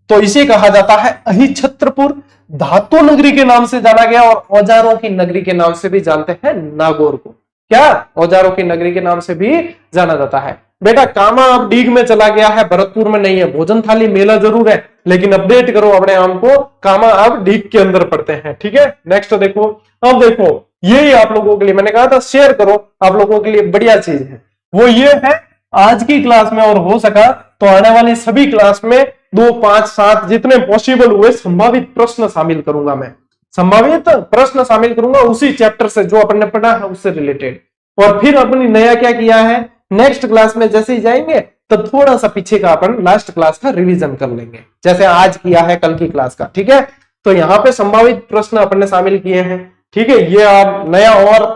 तो इसे कहा जाता है अहिछत्रपुर, धातु नगरी के नाम से जाना गया, और औजारों की नगरी के नाम से भी जानते हैं नागौर को। क्या औजारों की नगरी के नाम से भी जाना जाता है। बेटा कामा अब डीग में चला गया है, भरतपुर में नहीं है। भोजन थाली मेला जरूर है, लेकिन अपडेट करो अपने आम को, कामा अब डीग के अंदर पड़ते हैं, ठीक है। नेक्स्ट देखो, अब देखो यही आप लोगों के लिए मैंने कहा था शेयर करो, आप लोगों के लिए बढ़िया चीज है, वो ये है आज की क्लास में, और हो सका तो आने वाली सभी क्लास में 2, 5, 7 जितने पॉसिबल हुए संभावित प्रश्न शामिल करूंगा। मैं संभावित प्रश्न शामिल करूंगा उसी चैप्टर से जो अपन ने पढ़ा है उससे रिलेटेड। और फिर अपनी नया क्या किया है, नेक्स्ट क्लास में जैसे ही जाएंगे तो थोड़ा सा पीछे का अपन लास्ट क्लास का रिवीजन कर लेंगे, जैसे आज किया है कल की क्लास का, ठीक है। तो यहाँ पे संभावित प्रश्न अपन ने शामिल किए हैं, ठीक है। ये आप नया और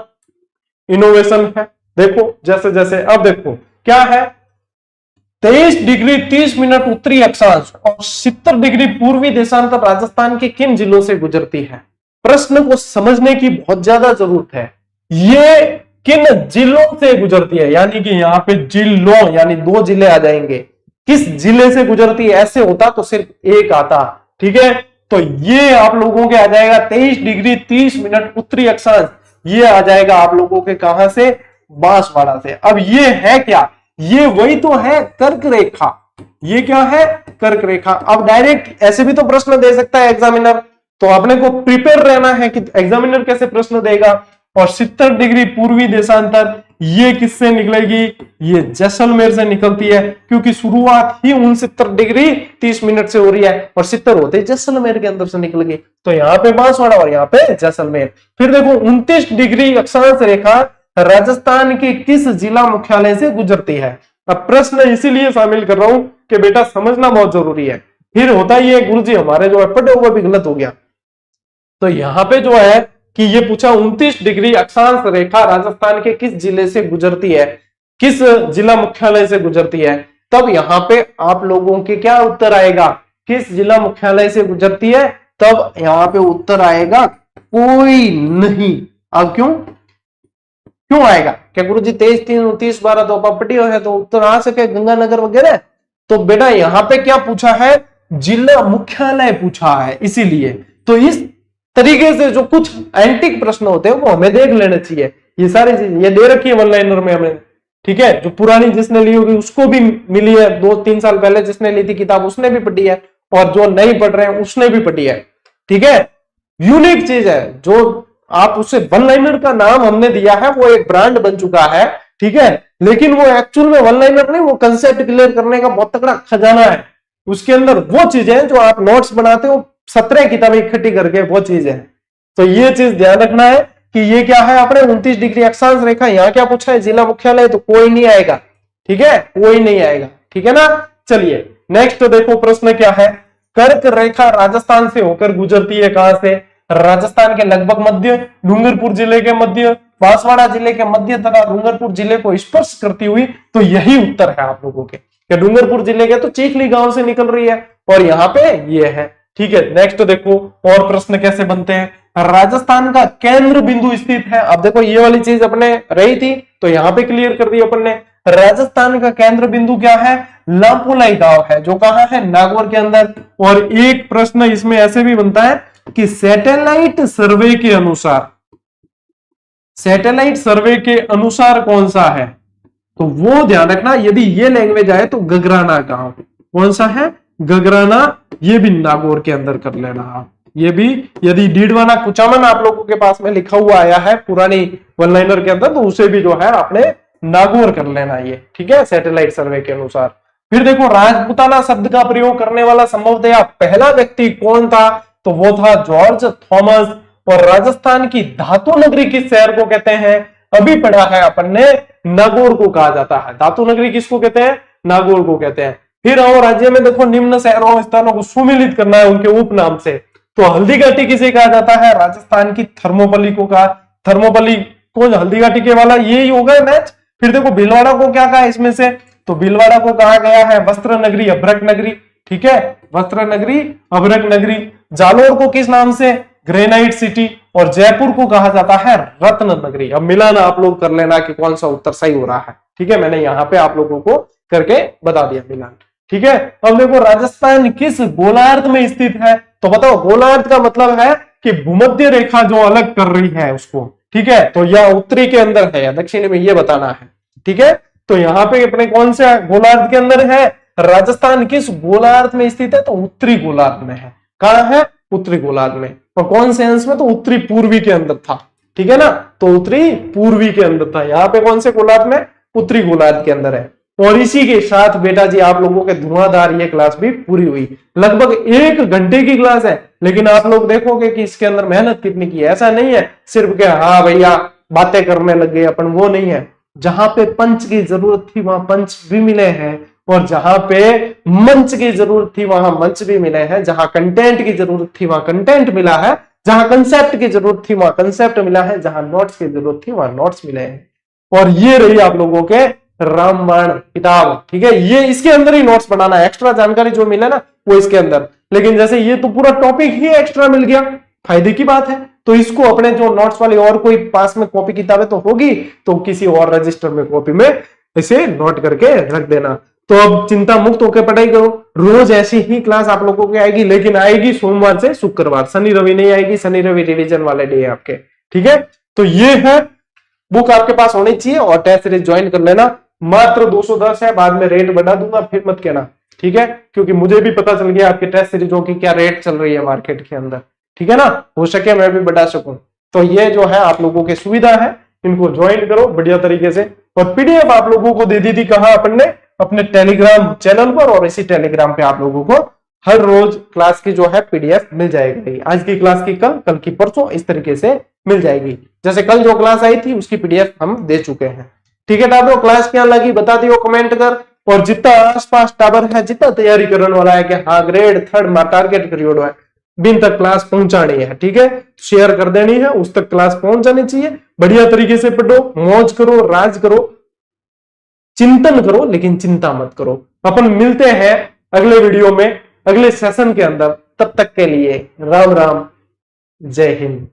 इनोवेशन है। देखो जैसे जैसे अब देखो क्या है, 23 डिग्री 30 मिनट उत्तरी अक्षांश और 70 डिग्री पूर्वी देशांतर राजस्थान के किन जिलों से गुजरती है। प्रश्न को समझने की बहुत ज्यादा जरूरत है। ये किन जिलों से गुजरती है, यानी कि यहाँ पे जिलों यानी 2 जिले आ जाएंगे। किस जिले से गुजरती है, ऐसे होता तो सिर्फ एक आता, ठीक है। तो ये आप लोगों के आ जाएगा 23 डिग्री 30 मिनट उत्तरी अक्षांश, ये आ जाएगा आप लोगों के कहां से, बांसवाड़ा से। अब ये है क्या, ये वही तो है कर्क रेखा, ये क्या है कर्क रेखा। अब डायरेक्ट ऐसे भी तो प्रश्न दे सकता है एग्जामिनर, तो अपने को प्रिपेयर रहना है कि एग्जामिनर कैसे प्रश्न देगा। और 70 डिग्री पूर्वी देशांतर ये किससे निकलेगी, ये जैसलमेर से निकलती है, क्योंकि शुरुआत ही 69 डिग्री 30 मिनट से हो रही है और 70 होते जैसलमेर के अंदर से निकल गई। तो यहाँ पे बांसवाड़ा और यहाँ पे जैसलमेर। फिर देखो 29 डिग्री अक्षांश रेखा राजस्थान के किस जिला मुख्यालय से गुजरती है। अब प्रश्न इसीलिए शामिल कर रहा हूं कि बेटा समझना बहुत जरूरी है। फिर होता ही है गुरुजी हमारे जो है पढ़े हुए भी गलत हो गया। तो यहाँ पे जो है कि ये पूछा 29 डिग्री अक्षांश रेखा राजस्थान के किस जिले से गुजरती है, किस जिला मुख्यालय से गुजरती है। तब यहाँ पे आप लोगों के क्या उत्तर आएगा, किस जिला मुख्यालय से गुजरती है, तब यहाँ पे उत्तर आएगा कोई नहीं। अब क्यों आएगा, क्या गुरुजी 23, 3, 29, 12 तो प्रॉपर्टी है तो उत्तर आ सके गंगानगर वगैरह। तो बेटा यहाँ पे क्या पूछा है, जिला मुख्यालय पूछा है, इसीलिए। तो इस तरीके से जो कुछ एंटिक प्रश्न होते हैं वो हमें देख लेने चाहिए। ये सारी चीज ये दे रखी है वन लाइनर में हमें, ठीक है। जो पुरानी जिसने ली होगी उसको भी मिली है, 2-3 साल पहले जिसने ली थी किताब उसने भी पढ़ी है, और जो नहीं पढ़ रहे हैं उसने भी पढ़ी है, ठीक है। यूनिक चीज है जो आप उससे वन लाइनर का नाम हमने दिया है, वो एक ब्रांड बन चुका है, ठीक है। लेकिन वो एक्चुअल में वन लाइनर नहीं, वो कंसेप्ट क्लियर करने का बहुत तगड़ा खजाना है। उसके अंदर वो चीजें जो आप नोट्स बनाते हो 17 किताबें इकट्ठी करके, वो चीज है। तो ये चीज ध्यान रखना है कि ये क्या है अपने 29 डिग्री अक्षांश रेखा। यहाँ क्या पूछा है, जिला मुख्यालय, तो कोई नहीं आएगा, ठीक है, कोई नहीं आएगा, ठीक है ना। चलिए नेक्स्ट देखो प्रश्न क्या है, कर्क रेखा राजस्थान से होकर गुजरती है कहां से, राजस्थान के लगभग मध्य, डूंगरपुर जिले के मध्य, बांसवाड़ा जिले के मध्य तथा डूंगरपुर जिले को स्पर्श करती हुई। तो यही उत्तर है आप लोगों के, डूंगरपुर जिले के तो चीखली गांव से निकल रही है, और यहाँ पे ये है, ठीक है। नेक्स्ट देखो और प्रश्न कैसे बनते हैं, राजस्थान का केंद्र बिंदु स्थित है। अब देखो ये वाली चीज अपने रही थी तो यहाँ पे क्लियर कर दी अपन ने। राजस्थान का केंद्र बिंदु क्या है, लापुलाई गांव है, जो कहाँ है, नागौर के अंदर। और एक प्रश्न इसमें ऐसे भी बनता है कि सैटेलाइट सर्वे के अनुसार, सैटेलाइट सर्वे के अनुसार कौन सा है, तो वो ध्यान रखना। यदि ये लैंग्वेज आए तो गगराना गांव, कौन सा है, गगराना, ये भी नागौर के अंदर कर लेना आप। ये भी यदि डीडवाना कुचामन आप लोगों के पास में लिखा हुआ आया है पुरानी वन लाइनर के अंदर, तो उसे भी जो है आपने नागौर कर लेना ये, ठीक है, सैटेलाइट सर्वे के अनुसार। फिर देखो राजपुताना शब्द का प्रयोग करने वाला संभवतः पहला व्यक्ति कौन था, तो वो था जॉर्ज थॉमस। और राजस्थान की धातु नगरी किस शहर को कहते हैं? अभी पढ़ा है अपन ने, नागौर को कहा जाता है। धातु नगरी किसको कहते हैं? नागौर को कहते हैं। फिर आओ राज्य में देखो, निम्न शहरों स्थानों को सुमिलित करना है उनके उपनाम से। तो हल्दी घाटी किसे कहा जाता है? राजस्थान की थर्मोपल्ली को कहा। थर्मोपल्ली को हल्दी घाटी के वाला यही होगा मैच। फिर देखो भीलवाड़ा को क्या कहा इसमें से? तो भीलवाड़ा को कहा गया है वस्त्र नगरी, अभ्रक नगरी। ठीक है, वस्त्र नगरी, अभ्रक नगरी। जालोर को किस नाम से? Granite city. और जयपुर को कहा जाता है रत्न नगरी। अब मिलान आप लोग कर लेना कि कौन सा उत्तर सही हो रहा है। ठीक है, मैंने यहाँ पे आप लोगों को करके बता दिया मिलान। ठीक है, अब देखो राजस्थान किस गोलार्ध में स्थित है? तो बताओ, गोलार्ध का मतलब है कि भूमध्य रेखा जो अलग कर रही है उसको। ठीक है, तो यह उत्तरी के अंदर है या दक्षिणी में, ये बताना है। ठीक है, तो यहाँ पे अपने कौन से गोलार्ध के अंदर है? राजस्थान किस गोलार्ध में स्थित है? तो उत्तरी गोलार्ध में है। कहां है? उत्तरी गोलार्ध में। और कौन से अंश में? तो उत्तरी पूर्वी के अंदर था। ठीक है ना, तो उत्तरी पूर्वी के अंदर था। यहाँ पे कौन से गोलार्ध में? उत्तरी गोलार्ध के अंदर है। और इसी के साथ बेटा जी आप लोगों के धुआंधार ये क्लास भी पूरी हुई। लगभग 1 घंटे की क्लास है, लेकिन आप लोग देखोगे कि इसके अंदर मेहनत कितनी की है। ऐसा नहीं है सिर्फ के हाँ भैया बातें करने लग गए अपन, वो नहीं है। जहां पे पंच की जरूरत थी वहां पंच भी मिले हैं, और जहां पे मंच की जरूरत थी वहां मंच भी मिले हैं। जहां कंटेंट की जरूरत थी वहां कंटेंट मिला है, जहां कंसेप्ट की जरूरत थी वहां कंसेप्ट मिला है, जहां नोट्स की जरूरत थी वहां नोट्स मिले हैं। और ये रही आप लोगों के रामबाण किताब। ठीक है, ये इसके अंदर ही नोट्स बनाना है। एक्स्ट्रा जानकारी जो मिले ना वो इसके अंदर, लेकिन जैसे ये तो पूरा टॉपिक ही एक्स्ट्रा मिल गया, फायदे की बात है। तो इसको अपने जो नोट्स वाली और कोई पास में कॉपी किताबें तो होगी, तो किसी और रजिस्टर में कॉपी में इसे नोट करके रख देना। तो अब चिंता मुक्त होकर पढ़ाई करो। रोज ऐसी ही क्लास आप लोगों की आएगी, लेकिन आएगी सोमवार से शुक्रवार, शनि रवि नहीं आएगी। शनि रवि रिवीजन वाले डे है आपके। ठीक है, तो ये है बुक आपके पास होनी चाहिए, और टेस्ट सीरीज ज्वाइन कर लेना। मात्र 210 है, बाद में रेट बढ़ा दूंगा, फिर मत कहना। ठीक है, क्योंकि मुझे भी पता चल गया आपके टेस्ट सीरीजों की क्या रेट चल रही है मार्केट के अंदर। ठीक है ना, हो सके मैं भी बढ़ा सकूं। तो ये जो है आप लोगों की सुविधा है, इनको ज्वाइन करो बढ़िया तरीके से। और पीडीएफ आप लोगों को दे दी थी कहां? अपन ने अपने टेलीग्राम चैनल पर, और इसी टेलीग्राम पे आप लोगों को हर रोज क्लास की जो है पीडीएफ मिल जाएगी। आज की क्लास की कल, कल की परसों, इस तरीके से मिल जाएगी। जैसे कल जो क्लास आई थी उसकी पीडीएफ हम दे चुके हैं। ठीक है दादो, क्लास क्या लगी बता दियो कमेंट कर। और जितना आसपास टावर है, जितना तैयारी करने वाला है कि हाँ ग्रेड 3 में टारगेट करियो है, बिन तक क्लास पहुंचानी है। ठीक है, शेयर कर देनी है, उस तक क्लास पहुंच जानी चाहिए। बढ़िया तरीके से पढ़ो, मौज करो, राज करो, चिंतन करो, लेकिन चिंता मत करो। अपन मिलते हैं अगले वीडियो में, अगले सेशन के अंदर। तब तक के लिए राम राम, जय हिंद।